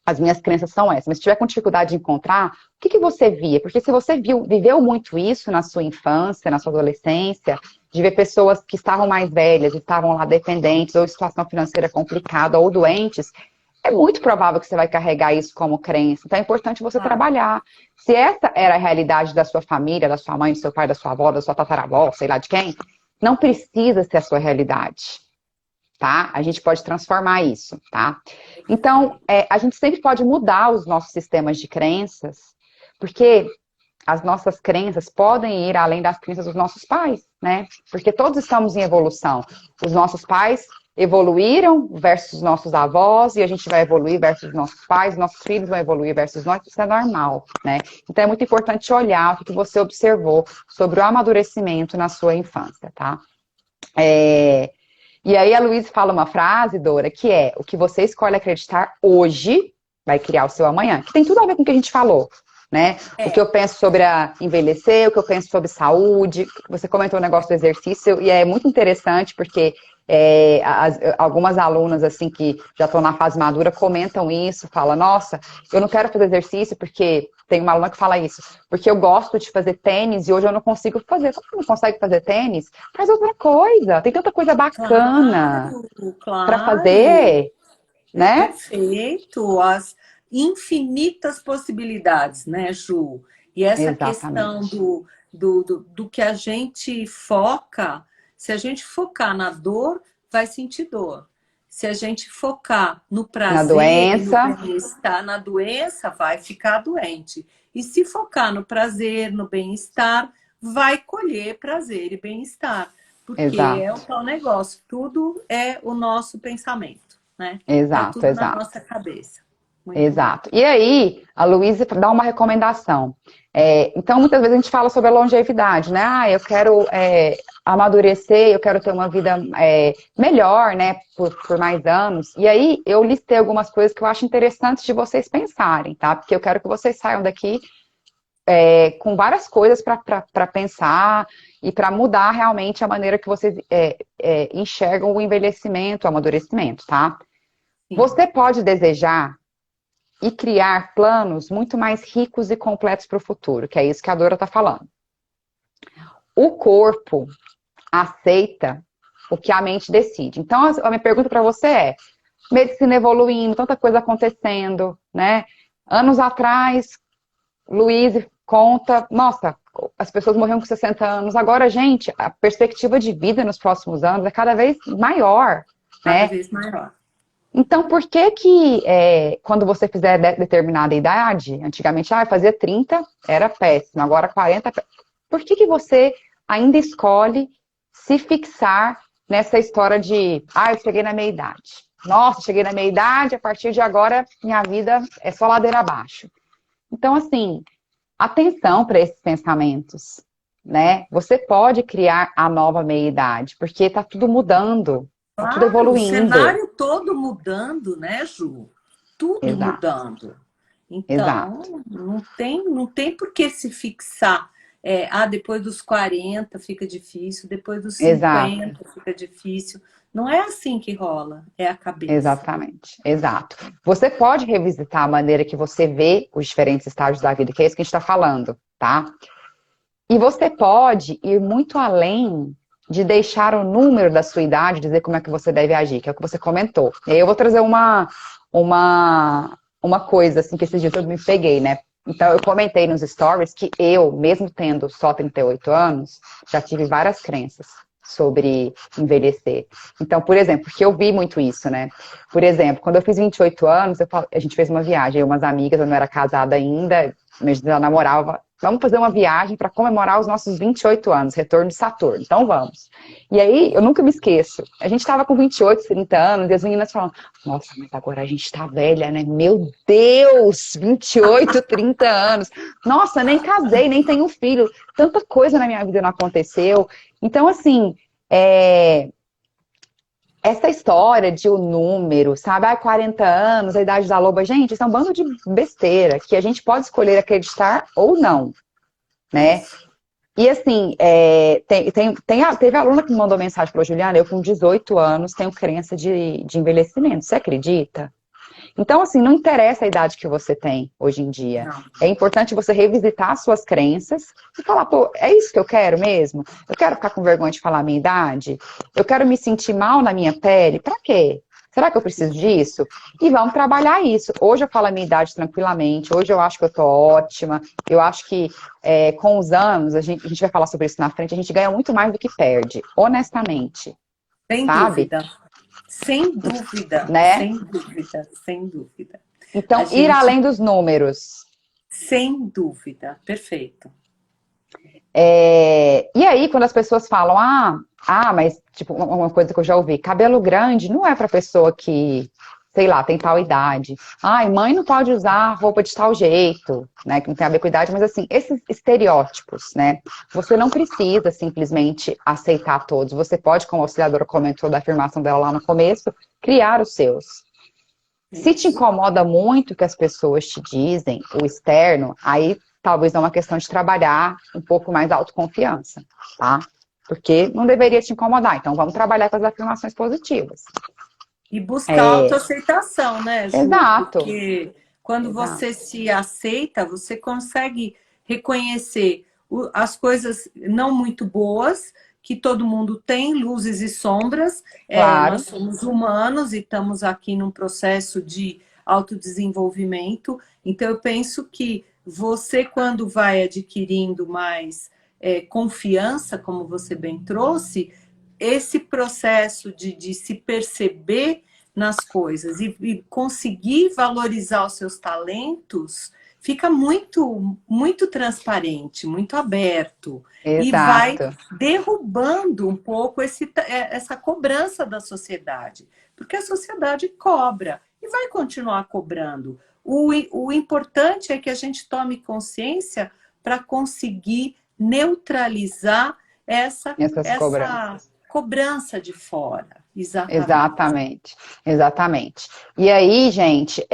as minhas crenças são essas. Mas se tiver com dificuldade de encontrar, o que que você via? Porque se você viveu muito isso na sua infância, na sua adolescência, de ver pessoas que estavam mais velhas, estavam lá dependentes, ou em situação financeira complicada, ou doentes, é muito provável que você vai carregar isso como crença. Então é importante você trabalhar. Se essa era a realidade da sua família, da sua mãe, do seu pai, da sua avó, da sua tataravó, sei lá de quem, não precisa ser a sua realidade. Tá? A gente pode transformar isso, tá? Então, a gente sempre pode mudar os nossos sistemas de crenças, porque as nossas crenças podem ir além das crenças dos nossos pais, né? Porque todos estamos em evolução. Os nossos pais evoluíram versus nossos avós, e a gente vai evoluir versus nossos pais, nossos filhos vão evoluir versus nós, isso é normal, né? Então é muito importante olhar o que você observou sobre o amadurecimento na sua infância, tá? E aí a Luísa fala uma frase, Dora, que é: o que você escolhe acreditar hoje vai criar o seu amanhã. Que tem tudo a ver com o que a gente falou, né? O que eu penso sobre envelhecer, o que eu penso sobre saúde. Você comentou o negócio do exercício, e é muito interessante porque algumas alunas, assim, que já estão na fase madura, comentam isso, falam: nossa, eu não quero fazer exercício porque... Tem uma aluna que fala isso, porque eu gosto de fazer tênis e hoje eu não consigo fazer. Como você não consegue fazer tênis? Faz outra coisa. Tem tanta coisa bacana para fazer, né? Perfeito. As infinitas possibilidades, né, Ju? E essa Exatamente. questão do que a gente foca, se a gente focar na dor, vai sentir dor. Se a gente focar no Na prazer e no doença, bem-estar, na doença, vai ficar doente. E se focar no prazer, no bem-estar, vai colher prazer e bem-estar. Porque é o exato, tal negócio, tudo é o nosso pensamento, né? Tá exato, tudo na exato. nossa cabeça. Muito bom. Exato. E aí, a Luísa dá uma recomendação. Então, muitas vezes a gente fala sobre a longevidade, né? Ah, eu quero amadurecer, eu quero ter uma vida melhor, né? Por mais anos. E aí, eu listei algumas coisas que eu acho interessantes de vocês pensarem, tá? Porque eu quero que vocês saiam daqui com várias coisas para pensar e para mudar realmente a maneira que vocês enxergam o envelhecimento, o amadurecimento, tá? Sim. Você pode desejar e criar planos muito mais ricos e completos para o futuro, que é isso que a Dora está falando. O corpo aceita o que a mente decide. Então, a minha pergunta para você é: medicina evoluindo, tanta coisa acontecendo, né? Anos atrás, Luiz conta, nossa, as pessoas morriam com 60 anos. Agora, gente, a perspectiva de vida nos próximos anos é cada vez maior, Cada né? vez maior. Então, por que quando você fizer determinada idade, antigamente, fazia 30, era péssimo, agora 40, por que você ainda escolhe se fixar nessa história de, eu cheguei na meia idade. Nossa, cheguei na meia idade, a partir de agora, minha vida é só ladeira abaixo. Então, assim, atenção para esses pensamentos, né? Você pode criar a nova meia idade, porque está tudo mudando. Tá tudo Claro, o evoluindo. cenário todo mudando, né, Ju? Tudo Exato, mudando. exato, Então, não tem por que se fixar. Depois dos 40 fica difícil, depois dos exato, 50 fica difícil. Não é assim que rola, é a cabeça. exatamente, exato. Você pode revisitar a maneira que você vê os diferentes estágios da vida, que é isso que a gente está falando, tá? E você pode ir muito além de deixar o número da sua idade dizer como é que você deve agir, que é o que você comentou. E aí eu vou trazer uma coisa, assim, que esses dias eu me peguei, né? Então, eu comentei nos stories que eu, mesmo tendo só 38 anos, já tive várias crenças sobre envelhecer. Então, por exemplo, porque eu vi muito isso, né? Por exemplo, quando eu fiz 28 anos, a gente fez uma viagem, eu e umas amigas, eu não era casada ainda, mas já namorava. Vamos fazer uma viagem para comemorar os nossos 28 anos, retorno de Saturno. Então vamos. E aí, eu nunca me esqueço. A gente estava com 28, 30 anos, e as meninas falam: nossa, mas agora a gente tá velha, né? Meu Deus, 28, 30 anos. Nossa, nem casei, nem tenho filho. Tanta coisa na minha vida não aconteceu. Então, assim, essa história de o número, sabe? 40 anos, a idade da loba. Gente, isso é um bando de besteira, que a gente pode escolher acreditar ou não, né? E assim, teve aluna que me mandou mensagem para Juliana: eu com 18 anos tenho crença de envelhecimento. Você acredita? Então, assim, não interessa a idade que você tem hoje em dia. Não. É importante você revisitar suas crenças e falar, pô, é isso que eu quero mesmo? Eu quero ficar com vergonha de falar a minha idade? Eu quero me sentir mal na minha pele? Pra quê? Será que eu preciso disso? E vamos trabalhar isso. Hoje eu falo a minha idade tranquilamente, hoje eu acho que eu tô ótima, eu acho que com os anos, a gente vai falar sobre isso na frente, a gente ganha muito mais do que perde, honestamente, Sem sabe? dúvida. Sem dúvida. Né? Sem dúvida. Sem dúvida. A Então, ir gente, além dos números. sem dúvida. Perfeito. E aí, quando as pessoas falam, mas, tipo, uma coisa que eu já ouvi, cabelo grande não é pra pessoa que, sei lá, tem tal idade. Ai, mãe não pode usar roupa de tal jeito, né, que não tem a ver com idade, mas assim, esses estereótipos, né, você não precisa simplesmente aceitar todos, você pode, como a auxiliadora comentou da afirmação dela lá no começo, criar os seus. Se te Isso. incomoda muito o que as pessoas te dizem, o externo, aí talvez é uma questão de trabalhar um pouco mais a autoconfiança, tá? Porque não deveria te incomodar. Então, vamos trabalhar com as afirmações positivas. E buscar autoaceitação, né, Ju? Exato, Porque quando exato. você se aceita, você consegue reconhecer as coisas não muito boas, que todo mundo tem, luzes e sombras. Nós Claro, somos humanos e estamos aqui num processo de autodesenvolvimento. Então, eu penso que você, quando vai adquirindo mais confiança, como você bem trouxe, esse processo de se perceber nas coisas e conseguir valorizar os seus talentos fica muito transparente, muito aberto e vai exato, derrubando um pouco essa cobrança da sociedade, porque a sociedade cobra e vai continuar cobrando. O importante é que a gente tome consciência para conseguir neutralizar essas essa cobranças. cobrança de fora, exatamente. Exatamente, exatamente. E aí, gente,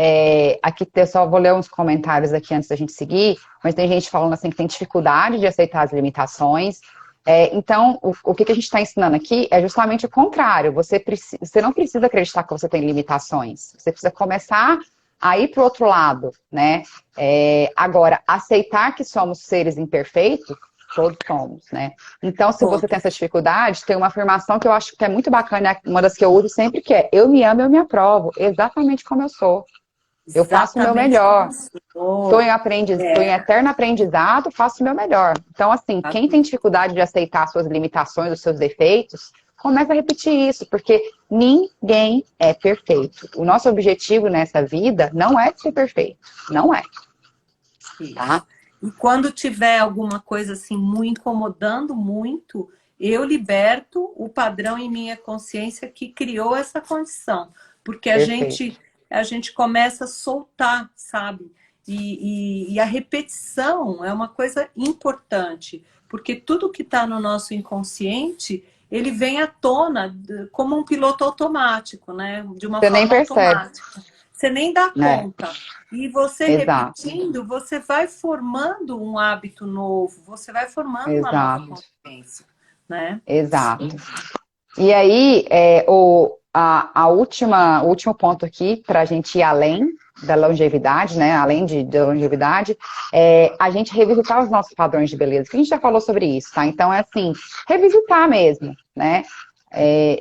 aqui eu só vou ler uns comentários aqui antes da gente seguir, mas tem gente falando assim que tem dificuldade de aceitar as limitações. Então, o que a gente está ensinando aqui é justamente o contrário. Você não precisa acreditar que você tem limitações. Você precisa começar a ir para o outro lado, né? Agora, aceitar que somos seres imperfeitos, todos somos, né? Então, se você tem Todos. essa dificuldade, tem uma afirmação que eu acho que é muito bacana, uma das que eu uso sempre, que é: eu me amo, eu me aprovo, exatamente como eu sou. Eu faço o meu Exatamente como melhor. eu Estou sou. tô em eterno aprendizado, faço o meu melhor. Então, assim, quem tem dificuldade de aceitar suas limitações, os seus defeitos, começa a repetir isso, porque ninguém é perfeito. O nosso objetivo nessa vida não é ser perfeito. Não é, Isso. tá? E quando tiver alguma coisa assim incomodando muito, eu liberto o padrão em minha consciência que criou essa condição. Porque Perfeito. a gente começa a soltar, sabe? E a repetição é uma coisa importante, porque tudo que está no nosso inconsciente, ele vem à tona como um piloto automático, né? De uma Você nem forma percebe, automática. Você nem dá né? conta. E você Exato, repetindo, você vai formando um hábito novo, você vai formando uma nova exato, consciência, né? exato. E aí, o último ponto aqui, para a gente ir além da longevidade, né? Além da longevidade, a gente revisitar os nossos padrões de beleza, que a gente já falou sobre isso, tá? Então, é assim, revisitar mesmo, né?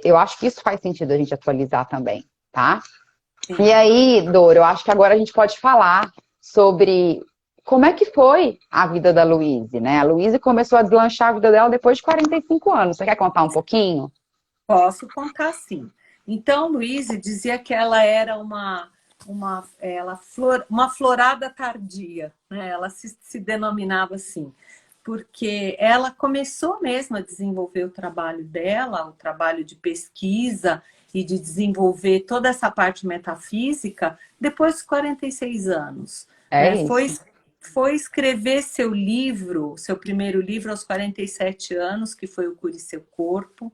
Eu acho que isso faz sentido a gente atualizar também, tá? E Sim. aí, Doro, eu acho que agora a gente pode falar sobre como é que foi a vida da Luíse, né? A Luíse começou a deslanchar a vida dela depois de 45 anos. Você quer contar um pouquinho? Posso contar sim. Então, Luíse dizia que ela era uma florada tardia, né? Ela se denominava assim, porque ela começou mesmo a desenvolver o trabalho dela, o trabalho de pesquisa e de desenvolver toda essa parte metafísica depois dos 46 anos. É Né? isso. Foi escrever seu livro, seu primeiro livro aos 47 anos, que foi o Cure Seu Corpo.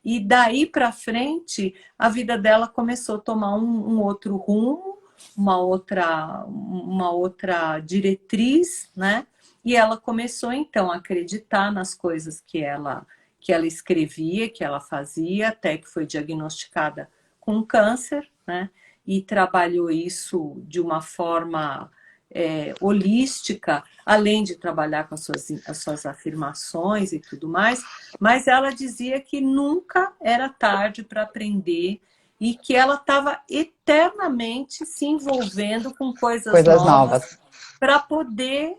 E daí para frente, a vida dela começou a tomar um outro rumo, uma outra diretriz, né? E ela começou então a acreditar nas coisas que ela escrevia, que ela fazia, até que foi diagnosticada com câncer, né? e trabalhou isso de uma forma holística, além de trabalhar com as suas afirmações e tudo mais, mas ela dizia que nunca era tarde para aprender e que ela estava eternamente se envolvendo com coisas Coisas novas novas. para poder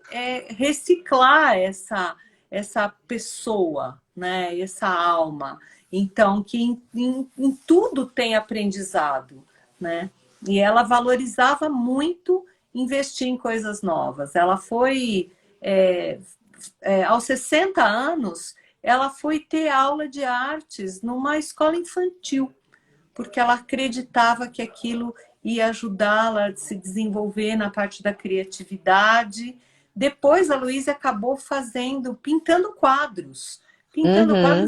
reciclar essa pessoa, né? Essa alma. Então, que em tudo tem aprendizado, né? E ela valorizava muito investir em coisas novas. Ela foi, aos 60 anos, ela foi ter aula de artes numa escola infantil, porque ela acreditava que aquilo ia ajudá-la a se desenvolver na parte da criatividade. Depois a Luísa acabou pintando Uhum. quadros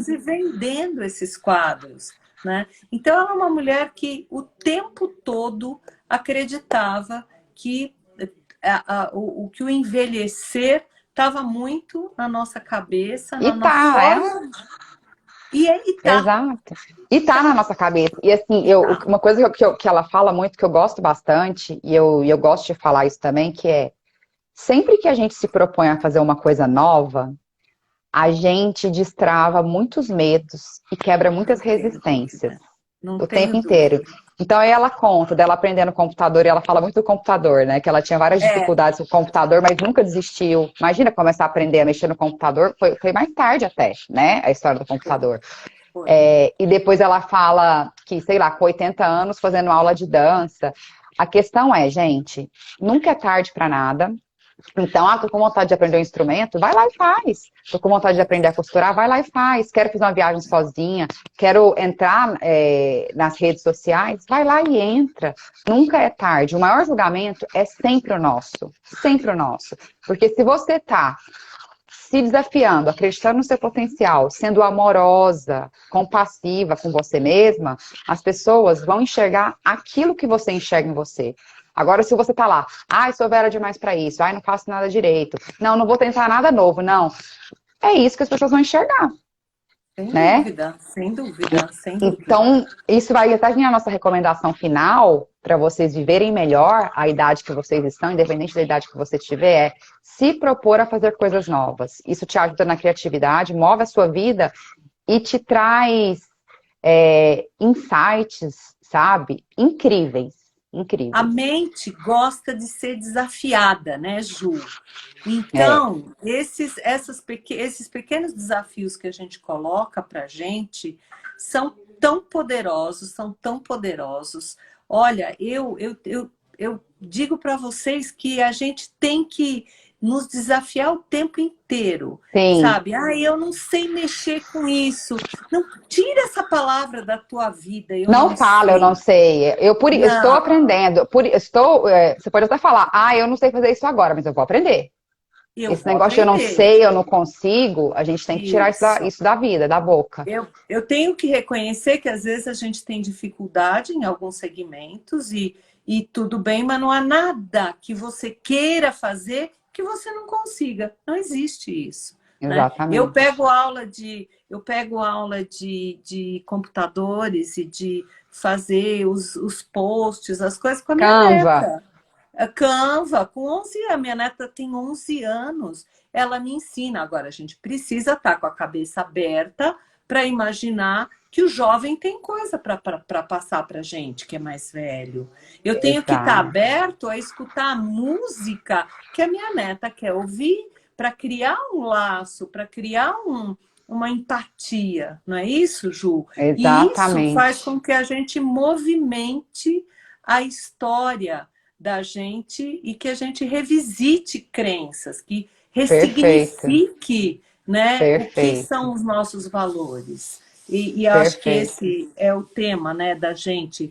e vendendo esses quadros, né? Então ela é uma mulher que o tempo todo acreditava que que o envelhecer estava muito na nossa cabeça, E na tá, forma, e tá, exato. E tá na tá, nossa cabeça. E assim, tá. uma coisa que ela fala muito, que eu gosto bastante, e eu gosto de falar isso também, que é sempre que a gente se propõe a fazer uma coisa nova, a gente destrava muitos medos e quebra Não muitas tenho resistências dúvida. Não o tenho tempo inteiro. dúvida. Então aí ela conta dela aprendendo computador e ela fala muito do computador, né? Que ela tinha várias É, dificuldades com o computador, mas nunca desistiu. Imagina começar a aprender a mexer no computador, foi mais tarde até, né? A história do foi, computador. foi. E depois ela fala que, sei lá, com 80 anos fazendo aula de dança. A questão é, gente, nunca é tarde para nada. Então, tô com vontade de aprender um instrumento, vai lá e faz. Tô com vontade de aprender a costurar, vai lá e faz. Quero fazer uma viagem sozinha, quero entrar nas redes sociais, vai lá e entra. Nunca é tarde. O maior julgamento é sempre o nosso, sempre o nosso. Porque se você tá se desafiando, acreditando no seu potencial, sendo amorosa, compassiva com você mesma, as pessoas vão enxergar aquilo que você enxerga em você. Agora, se você tá lá, ai, sou velha demais para isso, ai, não faço nada direito, não vou tentar nada novo, não. É isso que as pessoas vão enxergar, Sem né? dúvida, sem dúvida, sem dúvida. Então, isso vai até vir a nossa recomendação final para vocês viverem melhor a idade que vocês estão, independente da idade que você tiver, é se propor a fazer coisas novas. Isso te ajuda na criatividade, move a sua vida e te traz insights, sabe? Incríveis, A incríveis. mente gosta de ser desafiada, né, Ju? É, Então, esses pequenos desafios que a gente coloca para a gente são tão poderosos, são tão poderosos. Olha, eu digo para vocês que a gente tem que nos desafiar o tempo inteiro, sim. sabe? Ah, eu não sei mexer com isso. Não, tira essa palavra da tua vida, eu Não não fala, eu não sei. sei. Eu estou Não, aprendendo. Você pode até falar, eu não sei fazer isso agora, mas eu vou aprender. eu Esse vou negócio de eu não aprender. sei, eu não consigo, a gente tem que tirar Isso. isso da vida, da boca. Eu tenho que reconhecer que às vezes a gente tem dificuldade em alguns segmentos e tudo bem, mas não há nada que você queira fazer que você não consiga. Não existe isso, né? Exatamente. Eu pego aula de computadores e de fazer os posts, as coisas com a minha Canva. neta. A Canva, com 11 anos, minha neta tem 11 anos, ela me ensina. Agora, a gente precisa estar com a cabeça aberta para imaginar que o jovem tem coisa para passar para a gente, que é mais velho. Eu tenho que estar Exato. aberto a escutar a música que a minha neta quer ouvir para criar um laço, para criar uma empatia. Não é isso, Ju? E isso faz Exatamente. com que a gente movimente a história da gente e que a gente revisite crenças, que Perfeito. ressignifique, né, o que Perfeito. são os nossos valores. E eu acho que Perfeito. esse é o tema, né, da gente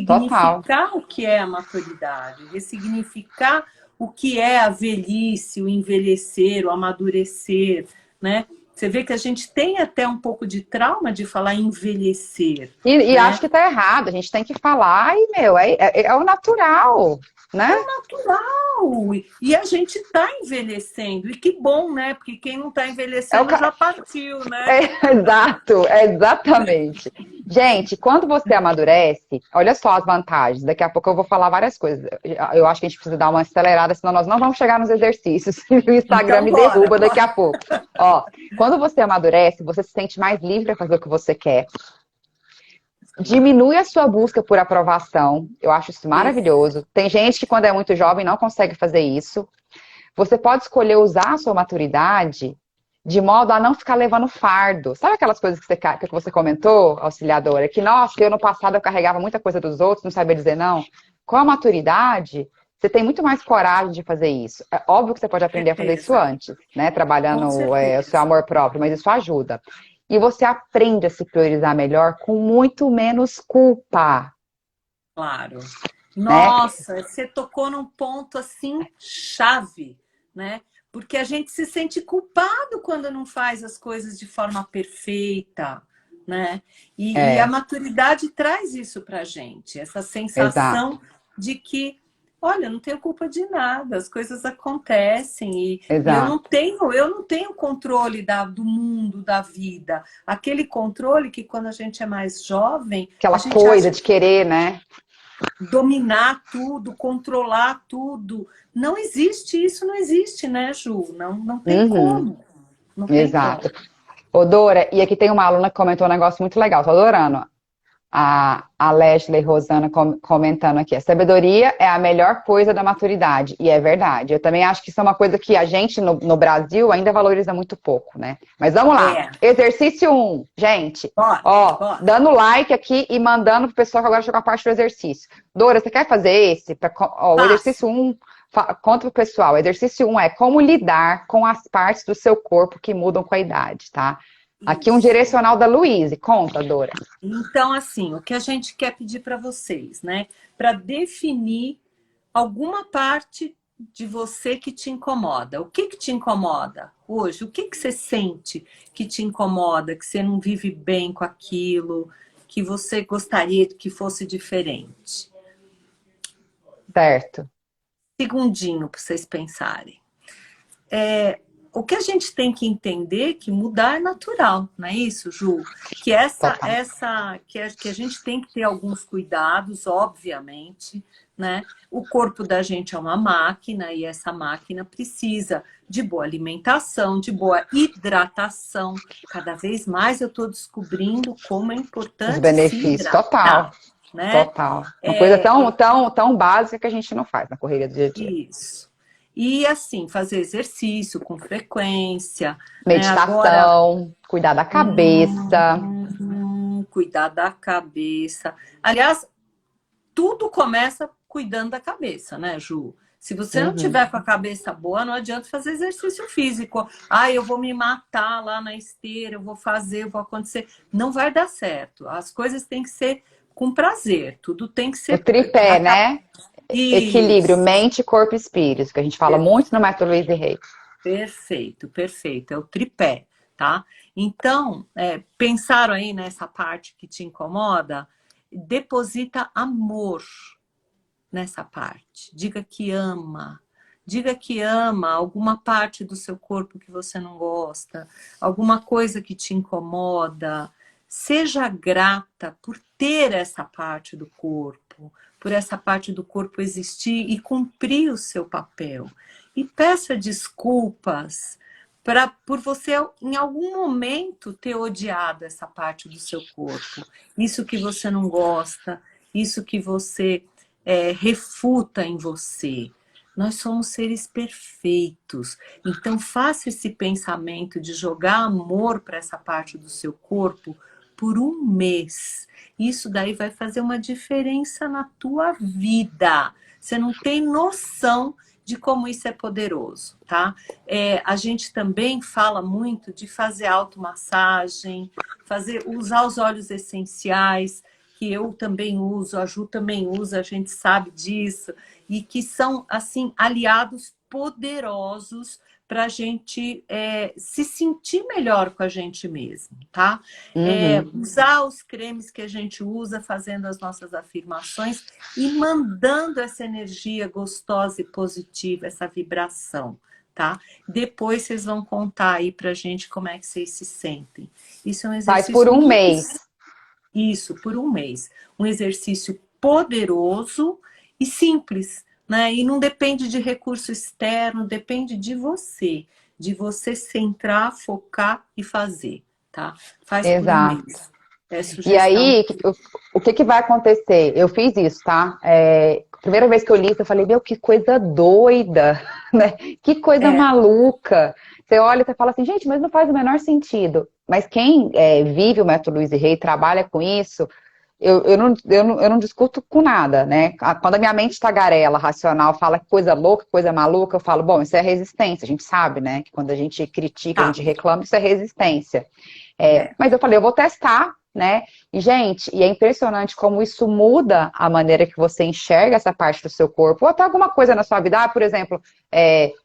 Total. ressignificar o que é a maturidade, ressignificar o que é a velhice, o envelhecer, o amadurecer, né? Você vê que a gente tem até um pouco de trauma de falar envelhecer, E acho né? que tá errado. A gente tem que falar e, meu, é o natural, né? Natural! E a gente está envelhecendo. E que bom, né? Porque quem não está É o, envelhecendo ca- já partiu, né? exato, exatamente. Gente, quando você amadurece, olha só as vantagens. Daqui a pouco eu vou falar várias coisas. Eu acho que a gente precisa dar uma acelerada, senão nós não vamos chegar nos exercícios. O Instagram Então, me bora, derruba daqui a bora. pouco. Ó, quando você amadurece, você se sente mais livre para fazer o que você quer. Diminui a sua busca por aprovação. Eu acho isso maravilhoso. Tem gente que, quando é muito jovem, não consegue fazer isso. Você pode escolher usar a sua maturidade de modo a não ficar levando fardo. Sabe aquelas coisas que você comentou, auxiliadora? Que, nossa, eu no passado eu carregava muita coisa dos outros, não sabia dizer não. Com a maturidade, você tem muito mais coragem de fazer isso. É óbvio que você pode aprender a fazer isso Certeza, antes, né? com Trabalhando o seu certeza. amor próprio, mas isso ajuda. E você aprende a se priorizar melhor com muito menos culpa, Claro. né? Nossa, você tocou num ponto assim chave, né? Porque a gente se sente culpado quando não faz as coisas de forma perfeita, né? E a É, maturidade traz isso pra gente, essa exato, sensação de que, olha, eu não tenho culpa de nada, as coisas acontecem e exato. eu não tenho controle do mundo, da vida. Aquele controle que quando a gente é mais jovem, a Aquela gente coisa acha de querer, né? dominar tudo, controlar tudo. Não existe isso, não existe, né, Ju? Não, não tem Uhum, como. Não tem como. exato. Ô, Dora, e aqui tem uma aluna que comentou um negócio muito legal, tô adorando. A Leslie Rosana comentando aqui, a sabedoria é a melhor coisa da maturidade, e é verdade. Eu também acho que isso é uma coisa que a gente no Brasil ainda valoriza muito pouco, né? Mas vamos lá. É, Exercício um, gente. bora, Ó, bora. dando like aqui e mandando pro pessoal que agora chegou a parte do exercício. Dora, você quer fazer esse? Ó, o exercício Fácil. um, conta pro pessoal. O exercício um é como lidar com as partes do seu corpo que mudam com a idade, tá? Aqui um Isso. direcional da Luíse. Conta, Dora. Então, assim, o que a gente quer pedir para vocês, né? Para definir alguma parte de você que te incomoda. O que te incomoda hoje? O que você sente que te incomoda, que você não vive bem com aquilo, que você gostaria que fosse diferente? Certo. Segundinho para vocês pensarem. O que a gente tem que entender é que mudar é natural, não é isso, Ju? Que Total. que a gente tem que ter alguns cuidados, obviamente, né? O corpo da gente é uma máquina e essa máquina precisa de boa alimentação, de boa hidratação. Cada vez mais eu estou descobrindo como é Os importante se benefícios, total, hidratar, né? total. Uma coisa tão básica que a gente não faz na correria do dia a dia. Isso. E assim, fazer exercício com frequência, né? Agora, Meditação, cuidar da cabeça. cuidar da cabeça. Aliás, tudo começa cuidando da cabeça, né, Ju? Se você não Uhum. tiver com a cabeça boa, não adianta fazer exercício físico. Ah, eu vou me matar lá na esteira, eu vou fazer, eu vou acontecer. Não vai dar certo. As coisas têm que ser com prazer. Tudo tem que O ser. tripé, né? Equilíbrio, Isso. mente, corpo e espírito, que a gente fala muito no método Luiz Rey. Perfeito, perfeito. É o tripé, tá? Então, pensaram aí nessa parte que te incomoda? Deposita amor nessa parte. Diga que ama. Diga que ama alguma parte do seu corpo que você não gosta, alguma coisa que te incomoda. Seja grata por ter essa parte do corpo, por essa parte do corpo existir e cumprir o seu papel. E peça desculpas por você, em algum momento, ter odiado essa parte do seu corpo. Isso que você não gosta, isso que você refuta em você. Nós somos seres perfeitos. Então, faça esse pensamento de jogar amor para essa parte do seu corpo por um mês. Isso daí vai fazer uma diferença na tua vida. Você não tem noção de como isso é poderoso, tá? A gente também fala muito de fazer automassagem, usar os óleos essenciais, que eu também uso, a Ju também usa, a gente sabe disso, e que são, assim, aliados poderosos para a gente se sentir melhor com a gente mesmo, tá? Uhum. Usar os cremes que a gente usa, fazendo as nossas afirmações e mandando essa energia gostosa e positiva, essa vibração, tá? Depois vocês vão contar aí pra gente como é que vocês se sentem. Isso é um Faz exercício por um muito mês. Isso, por um mês. Um exercício poderoso e simples, né? E não depende de recurso externo, depende de você centrar, focar e fazer, tá? Faz por um Exato. mês. É E sugestão. aí, o que que vai acontecer? Eu fiz isso, tá? Primeira vez que eu li isso, eu falei, meu, que coisa doida, né? Que coisa É, maluca. Você olha e você fala assim, gente, mas não faz o menor sentido. Mas quem vive o método Luiz e Rei, trabalha com isso, eu não discuto com nada, né? Quando a minha mente tagarela, racional, fala coisa louca, coisa maluca, eu falo, bom, isso é resistência. A gente sabe, né? Que quando a gente critica, a gente sabe? reclama, isso é resistência. É. Mas eu falei, eu vou testar, né? E, gente, e é impressionante como isso muda a maneira que você enxerga essa parte do seu corpo, ou até alguma coisa na sua vida, por exemplo,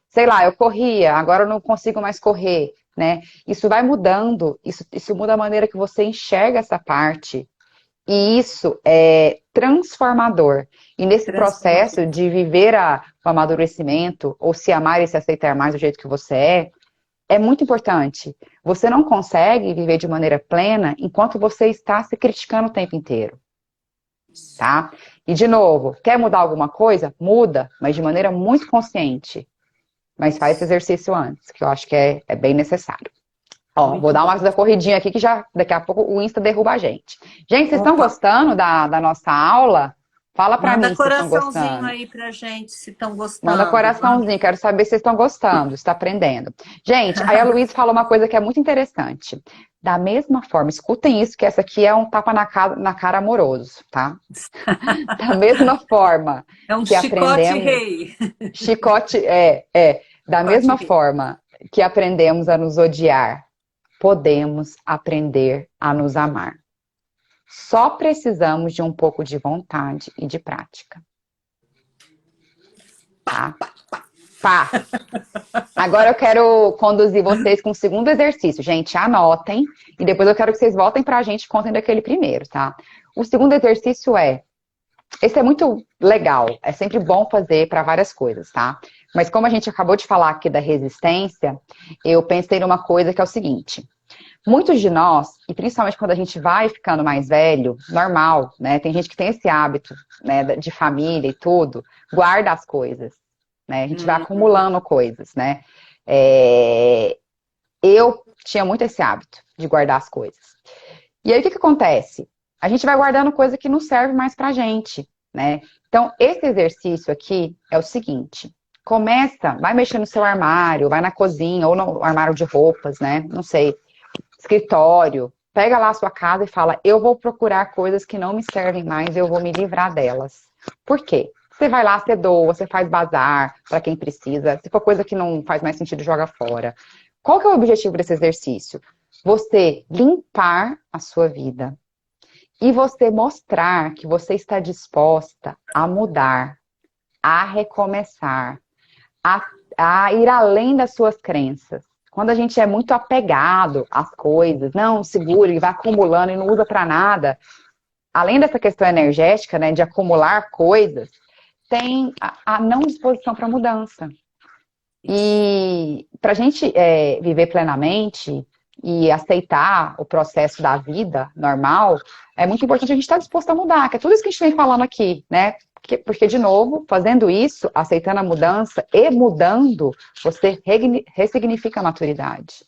sei lá, eu corria, agora eu não consigo mais correr, né? Isso vai mudando, isso muda a maneira que você enxerga essa parte. E isso é transformador. E nesse processo Transformador. de viver o amadurecimento, ou se amar e se aceitar mais do jeito que você é muito importante. Você não consegue viver de maneira plena enquanto você está se criticando o tempo inteiro, tá? E de novo, quer mudar alguma coisa? Muda, mas de maneira muito consciente. Mas faz esse exercício antes, que eu acho que é bem necessário. Ó, vou Muito dar bom. uma corridinha aqui que já daqui a pouco o Insta derruba a gente. Gente, vocês estão Opa, gostando da nossa aula? Fala pra manda mim se vocês estão coraçãozinho gostando. aí pra gente se estão Manda gostando. Manda. coraçãozinho, quero saber se vocês estão gostando, se está aprendendo. Gente, aí a Luísa falou uma coisa que é muito interessante. Da mesma forma, escutem isso, que essa aqui é um tapa na cara amoroso, tá? Da mesma forma É um que chicote aprendemos, rei. chicote, da Chicote mesma rei. forma que aprendemos a nos odiar, podemos aprender a nos amar. Só precisamos de um pouco de vontade e de prática, tá? Pá! Agora eu quero conduzir vocês com o segundo exercício. Gente, anotem. E depois eu quero que vocês voltem pra gente e contem daquele primeiro, tá? O segundo exercício esse é muito legal. É sempre bom fazer para várias coisas, tá? Mas como a gente acabou de falar aqui da resistência, eu pensei numa coisa que é o seguinte. Muitos de nós, e principalmente quando a gente vai ficando mais velho, normal, né? Tem gente que tem esse hábito, né, de família e tudo, guarda as coisas, né? A gente vai Uhum. acumulando coisas, né? É, Eu tinha muito esse hábito de guardar as coisas. E aí o que que acontece? A gente vai guardando coisa que não serve mais pra gente, né? Então, esse exercício aqui é o seguinte: começa, vai mexer no seu armário, vai na cozinha ou no armário de roupas, né? Não sei, escritório. Pega lá a sua casa e fala: eu vou procurar coisas que não me servem mais, eu vou me livrar delas. Por quê? Você vai lá, você doa, você faz bazar para quem precisa. Se for coisa que não faz mais sentido, joga fora. Qual que é o objetivo desse exercício? Você limpar a sua vida e você mostrar que você está disposta a mudar, a recomeçar, a, a ir além das suas crenças. Quando a gente é muito apegado às coisas, não segura e vai acumulando e não usa para nada, além dessa questão energética, né, de acumular coisas, tem a não disposição para mudança. Isso. E para a gente viver plenamente e aceitar o processo da vida normal, é muito importante a gente estar disposto a mudar, que é tudo isso que a gente vem falando aqui, né? Porque, de novo, fazendo isso, aceitando a mudança e mudando, você ressignifica a maturidade.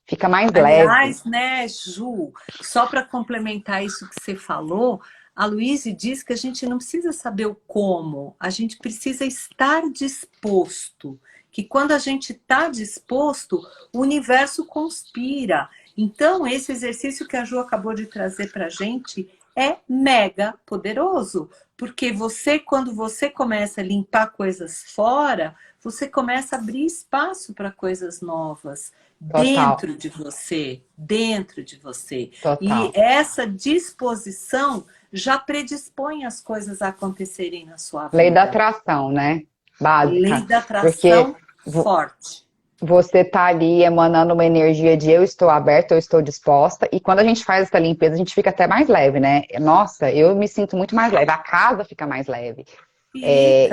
Fica mais leve. Aliás, né, Ju, só para complementar isso que você falou, a Luíse diz que a gente não precisa saber o como, a gente precisa estar disposto. Que quando a gente está disposto, o universo conspira. Então, esse exercício que a Ju acabou de trazer para a gente é mega poderoso. Porque você, quando você começa a limpar coisas fora, você começa a abrir espaço para coisas novas Total, dentro de você, dentro de você. E total. essa disposição já predispõe as coisas a acontecerem na sua Lei da vida. atração, né? Lei Básica. da Porque atração forte. você tá ali emanando uma energia de eu estou aberta, eu estou disposta, e quando a gente faz essa limpeza, a gente fica até mais leve, né? Nossa, eu me sinto muito mais leve, a casa fica mais leve. Fica.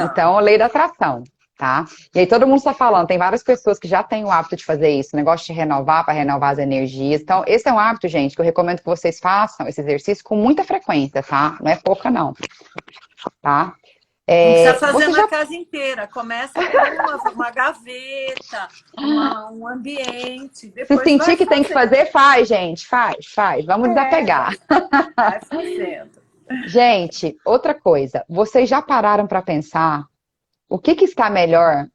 Então, lei da atração. tá? E aí todo mundo está falando, tem várias pessoas que já têm o hábito de fazer isso, negócio de renovar para renovar as energias. Então, esse é um hábito, gente, que eu recomendo que vocês façam esse exercício com muita frequência, tá? Não é pouca, não, tá? Não precisa fazer Você na já casa inteira. Começa por uma gaveta, um ambiente. se Depois vai sentir que tem que fazendo. fazer, faz, gente, faz. Vamos desapegar. Vai fazendo. Gente, outra coisa, vocês já pararam para pensar o que está melhor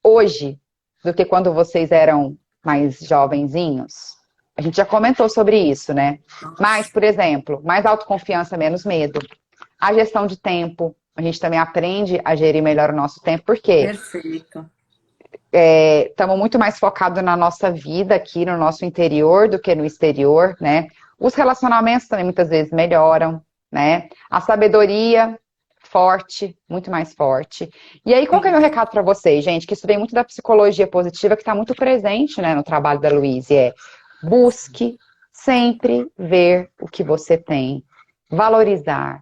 hoje do que quando vocês eram mais jovenzinhos? A gente já comentou sobre isso, né? Mas, por exemplo, mais autoconfiança, menos medo. A gestão de tempo, a gente também aprende a gerir melhor o nosso tempo, porque Perfeito. estamos muito mais focados na nossa vida aqui, no nosso interior, do que no exterior, né? Os relacionamentos também muitas vezes melhoram, né? A sabedoria forte, muito mais forte. E aí, qual que é o meu recado para vocês, gente? Que isso vem muito da psicologia positiva, que está muito presente, né, no trabalho da Luíse, busque sempre ver o que você tem, valorizar,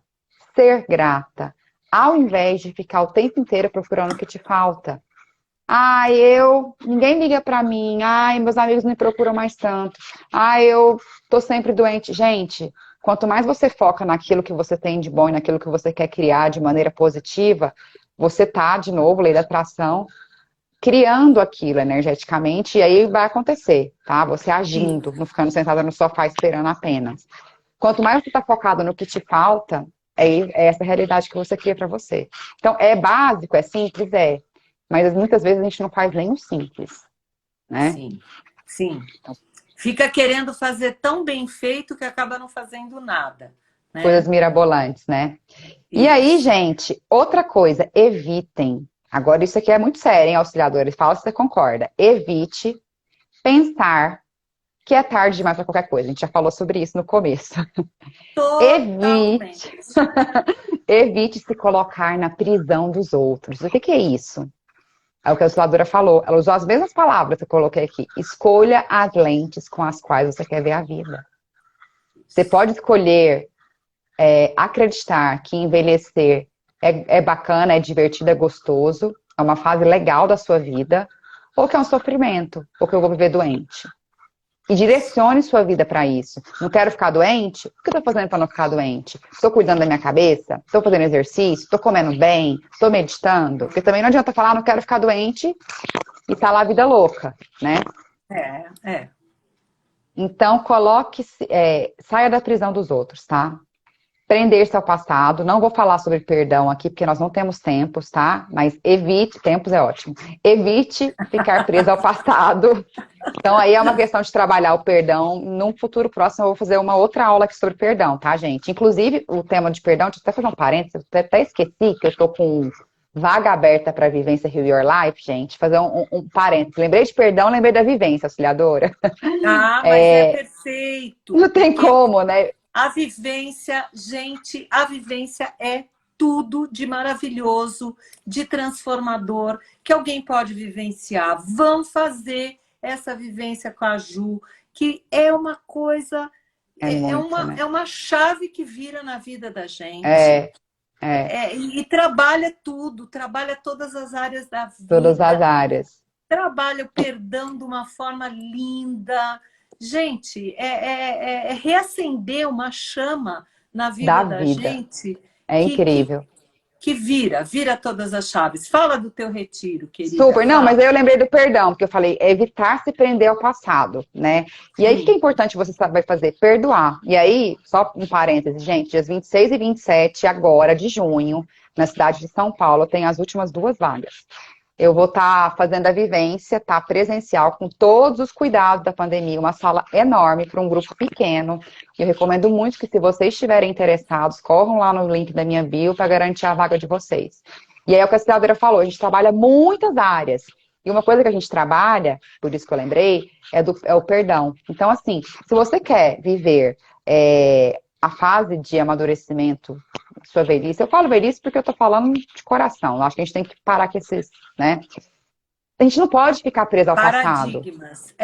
ser grata, ao invés de ficar o tempo inteiro procurando o que te falta. Ninguém liga pra mim. Meus amigos não me procuram mais tanto. Eu tô sempre doente. Gente, quanto mais você foca naquilo que você tem de bom e naquilo que você quer criar de maneira positiva, você tá, de novo, lei da atração, criando aquilo energeticamente e aí vai acontecer, tá? Você Sim. agindo, não ficando sentada no sofá esperando apenas. Quanto mais você tá focado no que te falta, é essa a realidade que você cria pra você. Então, é básico, é simples, é. Mas muitas vezes a gente não faz nem o simples, né? Sim, sim. Fica querendo fazer tão bem feito que acaba não fazendo nada, Coisas né? mirabolantes, né? E aí, Isso. gente, outra coisa, evitem. Agora, isso aqui é muito sério, hein, auxiliadores? Fala se você concorda. Evite pensar que é tarde demais para qualquer coisa. A gente já falou sobre isso no começo. Totalmente. Evite, evite se colocar na prisão dos outros. O que é isso? É o que a auxiliadora falou. Ela usou as mesmas palavras que eu coloquei aqui. Escolha as lentes com as quais você quer ver a vida. Você pode escolher acreditar que envelhecer é bacana, é divertido, é gostoso, é uma fase legal da sua vida, ou que é um sofrimento, ou que eu vou viver doente. E direcione sua vida para isso. Não quero ficar doente? O que eu estou fazendo para não ficar doente? Estou cuidando da minha cabeça? Estou fazendo exercício? Estou comendo bem? Estou meditando? Porque também não adianta falar, não quero ficar doente e tá lá a vida louca, né? É. Então, saia da prisão dos outros, tá? Prender-se ao passado. Não vou falar sobre perdão aqui, porque nós não temos tempos, tá? Mas evite, tempos é ótimo. Evite ficar preso ao passado. Então, aí é uma questão de trabalhar o perdão. Num futuro próximo, eu vou fazer uma outra aula aqui sobre perdão, tá, gente? Inclusive, o tema de perdão, deixa eu até fazer um parênteses, eu até esqueci que eu estou com vaga aberta para vivência Heal Your Life, gente. Fazer um parênteses. Lembrei de perdão, lembrei da vivência, auxiliadora. Mas é perfeito, Não tem porque como, né? a vivência, gente, a vivência é tudo de maravilhoso, de transformador, que alguém pode vivenciar. Vamos fazer essa vivência com a Ju, que é uma coisa, É muito, né? é uma chave que vira na vida da gente. É, é. E trabalha tudo, trabalha todas as áreas da Todas as vida, áreas. trabalha o perdão de uma forma linda. Gente, é reacender uma chama na Da vida da vida. gente É que, que, incrível. que vira todas as chaves. Fala do teu retiro, querida, Super. Não, mas fala. aí eu lembrei do perdão, porque eu falei, é evitar se prender ao passado, né? E aí, o que é Sim, importante você vai fazer? Perdoar. E aí, só um parêntese, gente, dias 26 e 27 agora, de junho, na cidade de São Paulo, tem as últimas 2 vagas. Eu vou estar fazendo a vivência, tá? Presencial, com todos os cuidados da pandemia, uma sala enorme para um grupo pequeno. Eu recomendo muito que, se vocês estiverem interessados, corram lá no link da minha bio para garantir a vaga de vocês. E aí é o que a cidadora falou, a gente trabalha muitas áreas. E uma coisa que a gente trabalha, por isso que eu lembrei, é o perdão. Então, assim, se você quer viver a fase de amadurecimento, sua velhice, eu falo velhice porque eu tô falando de coração. Eu acho que a gente tem que parar com esses, né? A gente não pode ficar preso ao passado. paradigmas.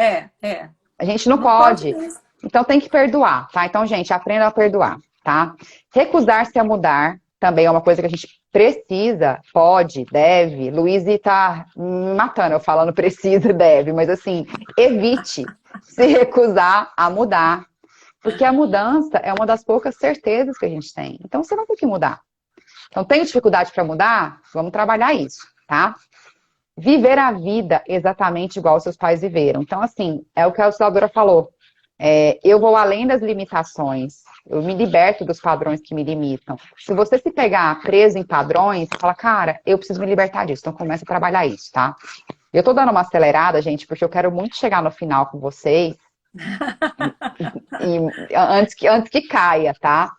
A gente não Não pode pode. mesmo. Então tem que perdoar, tá? Então, gente, aprenda a perdoar, tá? Recusar-se a mudar também é uma coisa que a gente precisa, pode, deve. Luiz tá me matando, eu falando precisa e deve, mas assim, evite se recusar a mudar. Porque a mudança é uma das poucas certezas que a gente tem. Então você vai ter que mudar. Então, tenho dificuldade para mudar? Vamos trabalhar isso, tá? Viver a vida exatamente igual seus pais viveram. Então, assim, é o que a auxiliadora falou. Eu vou além das limitações. Eu me liberto dos padrões que me limitam. Se você se pegar preso em padrões, fala, cara, eu preciso me libertar disso. Então, começa a trabalhar isso, tá? Eu tô dando uma acelerada, gente, porque eu quero muito chegar no final com vocês. Antes que caia, tá?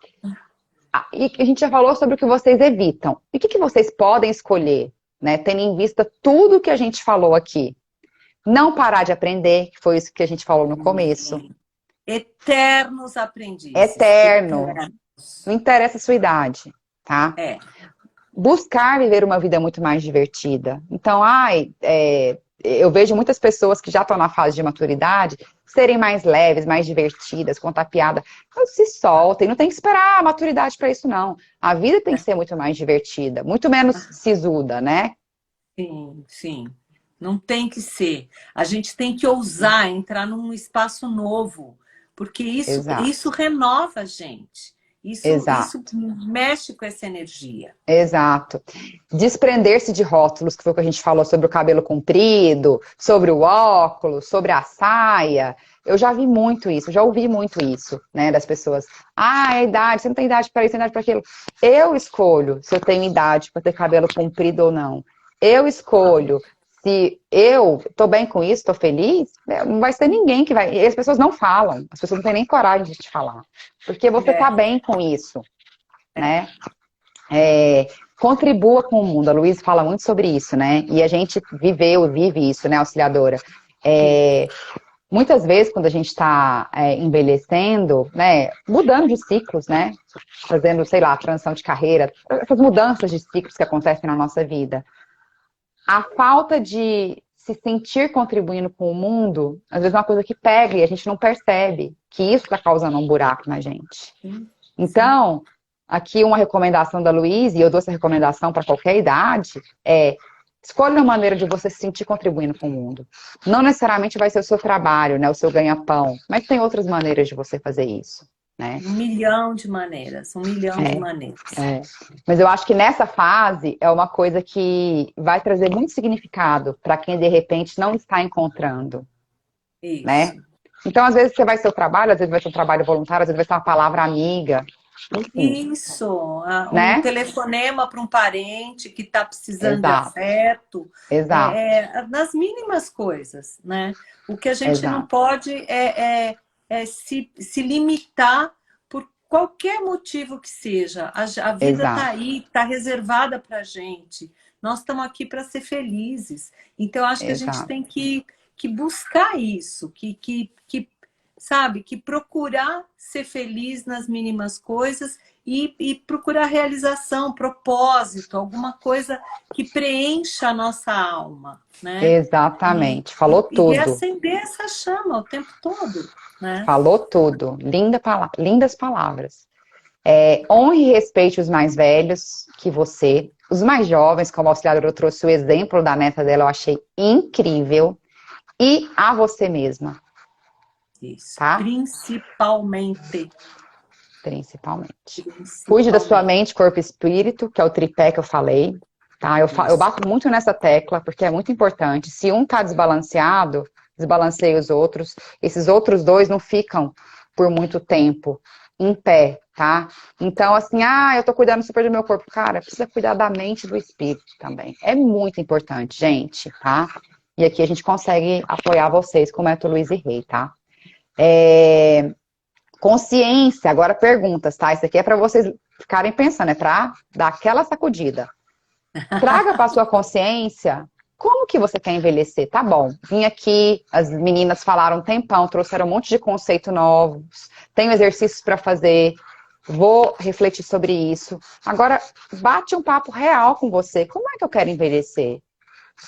E a gente já falou sobre o que vocês evitam. E o que vocês podem escolher, né? Tendo em vista tudo que a gente falou aqui. Não parar de aprender, que foi isso que a gente falou no começo. Eternos aprendizes. Eterno. Não interessa a sua idade, tá? Buscar viver uma vida muito mais divertida. Então, eu vejo muitas pessoas que já estão na fase de maturidade serem mais leves, mais divertidas, contar piada. Então, se soltem, não tem que esperar a maturidade para isso, não. A vida tem que ser muito mais divertida, muito menos sisuda, né? Sim, sim. Não tem que ser. A gente tem que ousar entrar num espaço novo, porque isso renova a gente. Isso mexe com essa energia. Exato. Desprender-se de rótulos, que foi o que a gente falou sobre o cabelo comprido, sobre o óculos, sobre a saia. Eu já vi muito isso, já ouvi muito isso, né, das pessoas. Ah, é idade, você não tem idade para isso, não tem idade para aquilo. Eu escolho se eu tenho idade para ter cabelo comprido ou não. Eu escolho se eu tô bem com isso, tô feliz, não vai ser ninguém que vai... E as pessoas não falam, as pessoas não têm nem coragem de te falar. Porque você tá bem com isso, né? Contribua com o mundo. A Luísa fala muito sobre isso, né? E a gente vive isso, né, auxiliadora? Muitas vezes, quando a gente está envelhecendo, né, mudando de ciclos, né? Fazendo, sei lá, transição de carreira, essas mudanças de ciclos que acontecem na nossa vida. A falta de se sentir contribuindo com o mundo, às vezes é uma coisa que pega e a gente não percebe que isso está causando um buraco na gente. Então, aqui uma recomendação da Luísa, e eu dou essa recomendação para qualquer idade, escolha uma maneira de você se sentir contribuindo com o mundo. Não necessariamente vai ser o seu trabalho, né, o seu ganha-pão, mas tem outras maneiras de você fazer isso. Né? 1 milhão de maneiras, 1 milhão de maneiras. Mas eu acho que nessa fase é uma coisa que vai trazer muito significado para quem de repente não está encontrando. Isso. Né? Então, às vezes você vai ser o trabalho, às vezes vai ser um trabalho voluntário, às vezes vai ser uma palavra amiga. Enfim. Isso, né? Um telefonema para um parente que está precisando de afeto. Exato. Nas mínimas coisas, né? O que a gente não pode se limitar por qualquer motivo que seja. A vida está aí, está reservada para a gente. Nós estamos aqui para ser felizes. Então, acho que a gente tem que buscar isso, sabe, que procurar ser feliz nas mínimas coisas e procurar realização, propósito, alguma coisa que preencha a nossa alma, né? Exatamente, falou tudo. E acender essa chama o tempo todo, né? Falou tudo, lindas palavras. Honre e respeite os mais velhos que você, os mais jovens, como a auxiliadora trouxe o exemplo da neta dela, eu achei incrível, e a você mesma. Isso, tá? Principalmente. Cuide da sua mente, corpo e espírito, que é o tripé que eu falei. Tá? Eu bato muito nessa tecla, porque é muito importante. Se um tá desbalanceado, desbalanceia os outros. Esses outros dois não ficam por muito tempo em pé, tá? Então, assim, eu tô cuidando super do meu corpo. Cara, precisa cuidar da mente e do espírito também. É muito importante, gente, tá? E aqui a gente consegue apoiar vocês com o método Luiz e Rei, tá? Consciência, agora perguntas, tá? Isso aqui é para vocês ficarem pensando, é para dar aquela sacudida. Traga para sua consciência como que você quer envelhecer, tá bom? Vim aqui, as meninas falaram um tempão, trouxeram um monte de conceito novos, tenho exercícios para fazer, vou refletir sobre isso. Agora, bate um papo real com você, como é que eu quero envelhecer?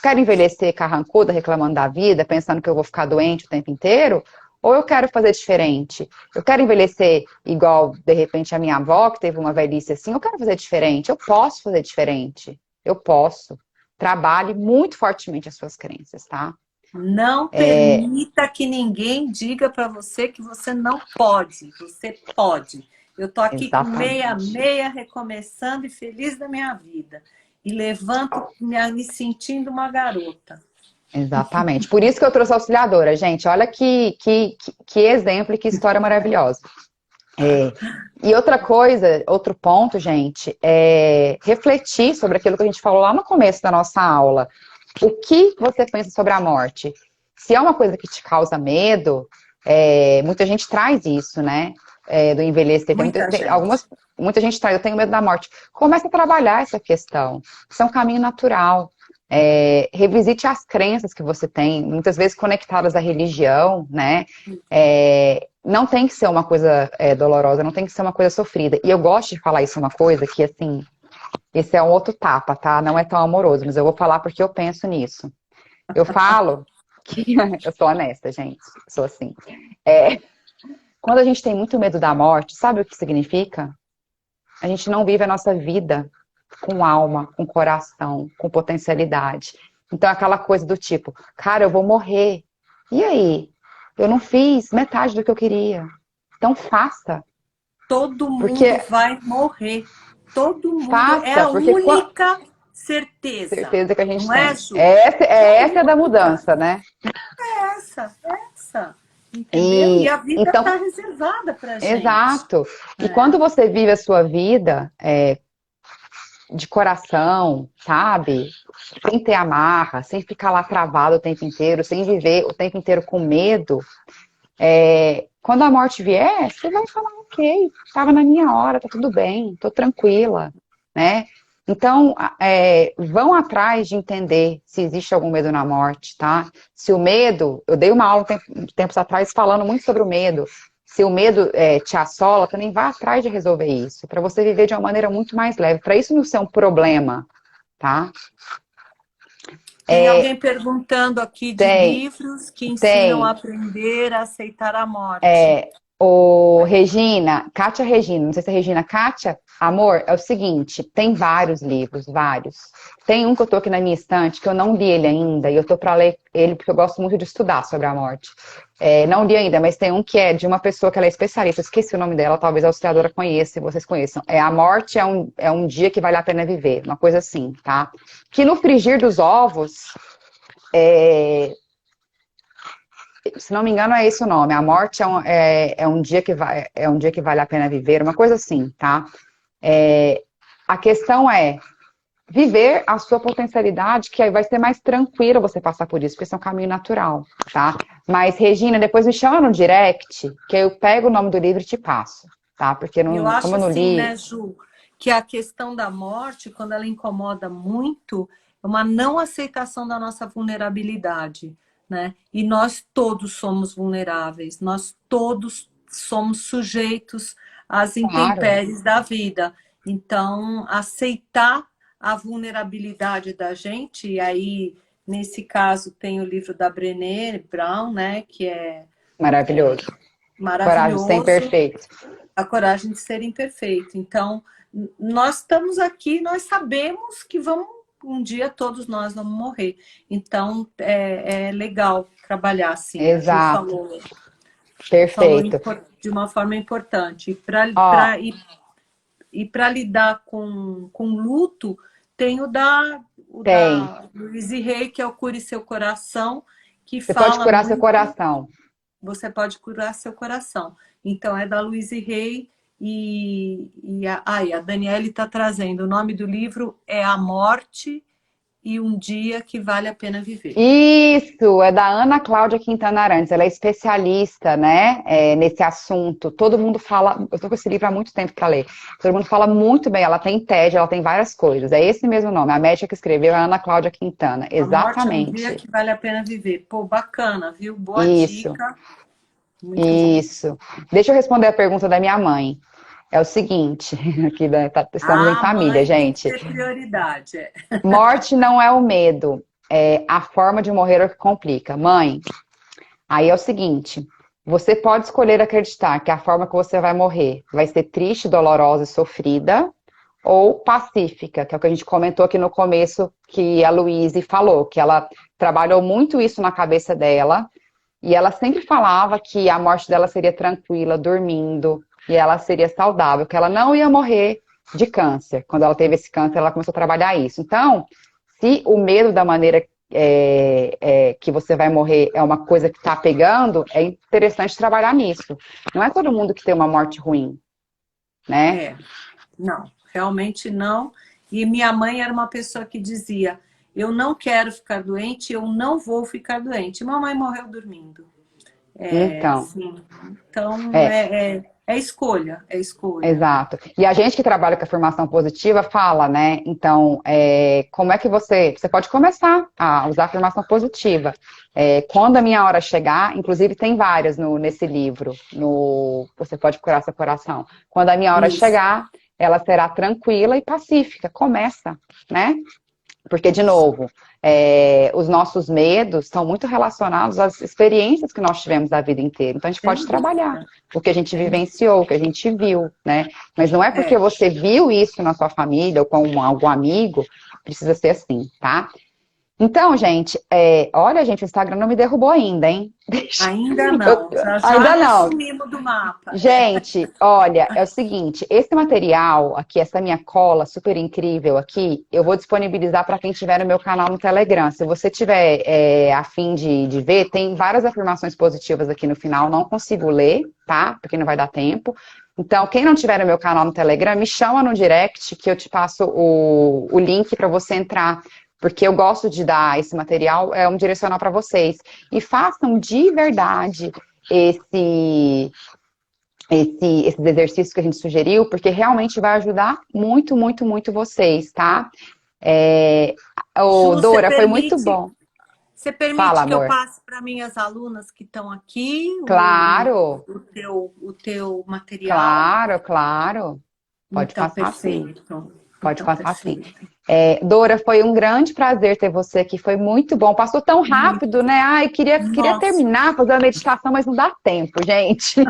Quero envelhecer carrancuda, reclamando da vida, pensando que eu vou ficar doente o tempo inteiro? Ou eu quero fazer diferente? Eu quero envelhecer igual, de repente, a minha avó, que teve uma velhice assim. Eu quero fazer diferente. Eu posso fazer diferente. Eu posso. Trabalhe muito fortemente as suas crenças, tá? Não permita que ninguém diga para você que você não pode. Você pode. Eu tô aqui com meia Exatamente. meia, recomeçando e feliz da minha vida. E levanto me sentindo uma garota. Exatamente. Por isso que eu trouxe a auxiliadora, gente. Olha que exemplo e que história maravilhosa. É. E outra coisa, outro ponto, gente, é refletir sobre aquilo que a gente falou lá no começo da nossa aula. O que você pensa sobre a morte? Se é uma coisa que te causa medo, muita gente traz isso, né? Do envelhecer. Muita gente. Muita gente traz, eu tenho medo da morte. Comece a trabalhar essa questão. Isso é um caminho natural. Revisite as crenças que você tem, muitas vezes conectadas à religião, né? Não tem que ser uma coisa dolorosa, não tem que ser uma coisa sofrida. E eu gosto de falar isso, uma coisa que, assim, esse é um outro tapa, tá? Não é tão amoroso, mas eu vou falar porque eu penso nisso. Eu falo que... Eu sou honesta, gente. Sou assim. Quando a gente tem muito medo da morte, sabe o que significa? A gente não vive a nossa vida com alma, com coração, com potencialidade. Então, aquela coisa do tipo, cara, eu vou morrer. E aí? Eu não fiz metade do que eu queria. Então, faça. Todo mundo Porque vai morrer. Todo mundo. É faça, a porque única certeza. certeza que a gente Não é, tem. Ju? Essa é da mudança, né? Essa. Entendeu? E E a vida então, está reservada para gente. exato. E É. quando você vive a sua vida de coração, sabe? Sem ter amarra, sem ficar lá travado o tempo inteiro, sem viver o tempo inteiro com medo, quando a morte vier, você vai falar, ok, estava na minha hora, tá tudo bem, tô tranquila, né? Então, vão atrás de entender se existe algum medo na morte, tá? Se o medo, eu dei uma aula tempos atrás falando muito sobre o medo. Se o medo te assola, também vá atrás de resolver isso, para você viver de uma maneira muito mais leve, para isso não ser um problema, tá? Tem alguém perguntando aqui de Tem, livros que ensinam a tem. aprender a aceitar a morte. Regina, Kátia Regina, não sei se é Regina Kátia, amor, é o seguinte, tem vários livros, vários. Tem um que eu tô aqui na minha estante, que eu não li ele ainda, e eu tô para ler ele porque eu gosto muito de estudar sobre a morte. Não li ainda, mas tem um que é de uma pessoa que ela é especialista, eu esqueci o nome dela, talvez a auxiliadora conheça, se vocês conheçam. A morte é um dia que vale a pena viver, uma coisa assim, tá? Que no frigir dos ovos, se não me engano, é esse o nome. A morte é um dia é um dia que vale a pena viver, uma coisa assim, tá? A questão é viver a sua potencialidade, que aí vai ser mais tranquilo você passar por isso, porque isso é um caminho natural, tá? Mas, Regina, depois me chama no direct, que eu pego o nome do livro e te passo, tá? Porque Eu como acho eu não assim, li. né, Ju, que a questão da morte, quando ela incomoda muito, é uma não aceitação da nossa vulnerabilidade, né? E nós todos somos vulneráveis, nós todos somos sujeitos às Claro. intempéries da vida. Então, aceitar a vulnerabilidade da gente, e aí, nesse caso, tem o livro da Brené Brown, né, que é Maravilhoso. Coragem de ser maravilhoso, imperfeito. a coragem de ser imperfeito. Então, nós estamos aqui, nós sabemos que um dia todos nós vamos morrer. Então, é legal trabalhar assim. A Ju Exato. falou Perfeito. de uma forma importante. Ó, E para lidar com luto, tem o tem. da Louise Hay, que é o Cure Seu Coração, que Você pode fala curar seu muito. coração. Você pode curar seu coração. Então, é da Louise Hay e a Daniele está trazendo. O nome do livro é A Morte e um Dia que Vale a Pena Viver. Isso, é da Ana Cláudia Quintana Arantes, ela é especialista, né, nesse assunto. Todo mundo fala, eu tô com esse livro há muito tempo para ler. Todo mundo fala muito bem, ela tem TED, ela tem várias coisas. É esse mesmo nome, a médica que escreveu é a Ana Cláudia Quintana, A Morte é um Dia exatamente. que Vale a Pena Viver. Pô, bacana, viu? Boa Isso, dica. Muito bom. isso. Deixa eu responder a pergunta da minha mãe. É o seguinte, aqui estamos em A família, mãe tem que gente. ter prioridade. Morte não é o medo, é a forma de morrer é o que complica. Mãe, aí é o seguinte, você pode escolher acreditar que a forma que você vai morrer vai ser triste, dolorosa e sofrida, ou pacífica, que é o que a gente comentou aqui no começo, que a Luíse falou, que ela trabalhou muito isso na cabeça dela, e ela sempre falava que a morte dela seria tranquila, dormindo, e ela seria saudável, que ela não ia morrer de câncer. Quando ela teve esse câncer, ela começou a trabalhar isso. Então, se o medo da maneira que você vai morrer é uma coisa que está pegando, é interessante trabalhar nisso. Não é todo mundo que tem uma morte ruim, né? Não, realmente não. E minha mãe era uma pessoa que dizia: eu não quero ficar doente, eu não vou ficar doente. Mamãe morreu dormindo. Então, Sim. Então, é, é escolha, é escolha. exato. E a gente que trabalha com a formação positiva fala, né? Então, como é que você pode começar a usar a afirmação positiva? Quando a minha hora chegar, inclusive tem várias nesse livro, Você Pode Curar Seu Coração. Quando a minha hora Isso. chegar, ela será tranquila e pacífica. Começa, né? Porque, de novo, os nossos medos estão muito relacionados às experiências que nós tivemos da vida inteira. Então, a gente pode Sem trabalhar dúvida. o que a gente Sem dúvida. vivenciou, o que a gente viu, né? Mas não é porque É. você viu isso na sua família ou com algum amigo, precisa ser assim, tá? Então, gente, olha, gente, o Instagram não me derrubou ainda, hein? Ainda Eu- não. Já ainda já não. sumimos do mapa. Gente, olha, é o seguinte, esse material aqui, essa minha cola super incrível aqui, eu vou disponibilizar para quem estiver no meu canal no Telegram. Se você tiver a fim de ver, tem várias afirmações positivas aqui no final, não consigo ler, tá? Porque não vai dar tempo. Então, quem não tiver no meu canal no Telegram, me chama no direct que eu te passo o link para você entrar. Porque eu gosto de dar esse material, é um direcional para vocês. E façam de verdade esse, esses exercícios que a gente sugeriu, porque realmente vai ajudar muito, muito, muito vocês, tá? É, Ju, Dora, foi muito bom. você Fala, permite que eu amor. passe para minhas alunas que estão aqui Claro, o teu material? claro, claro. Pode Então, passar sim. perfeito. Pode Então, passar sim. perfeito. Dora, foi um grande prazer ter você aqui, foi muito bom. Passou tão Muito. rápido, né? Ai, queria Nossa, terminar, fazer a meditação, mas não dá tempo, gente.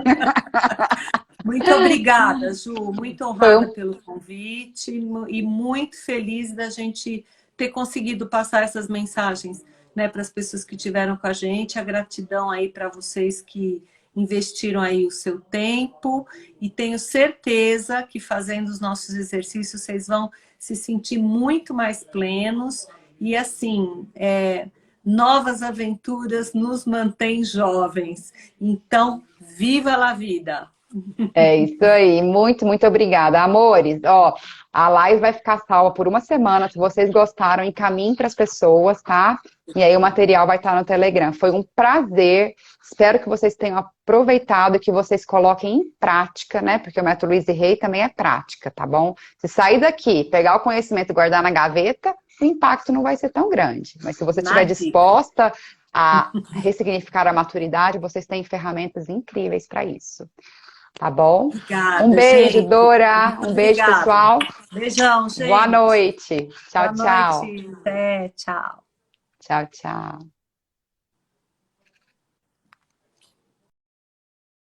muito obrigada, Ju. Muito Foi honrada um pelo convite e muito feliz da gente ter conseguido passar essas mensagens, né, para as pessoas que estiveram com a gente. A gratidão aí para vocês que investiram aí o seu tempo e tenho certeza que fazendo os nossos exercícios vocês vão se sentir muito mais plenos e assim, novas aventuras nos mantêm jovens. Então, viva a vida! É isso aí, muito, muito obrigada. Amores, ó, a live vai ficar salva por uma semana. Se vocês gostaram, encaminhem para as pessoas, tá? E aí o material vai estar no Telegram. Foi um prazer. Espero que vocês tenham aproveitado e que vocês coloquem em prática, né? Porque o método Luiz Rey também é prática, tá bom? Se sair daqui, pegar o conhecimento e guardar na gaveta, o impacto não vai ser tão grande. Mas se você estiver Na dica. disposta a ressignificar a maturidade, vocês têm ferramentas incríveis para isso. Tá bom? Um Obrigada, beijo, gente. Dora. Muito Um beijo, obrigada. pessoal. Beijão, Boa gente. noite. Tchau, Boa tchau. noite. Até, tchau. Tchau, tchau.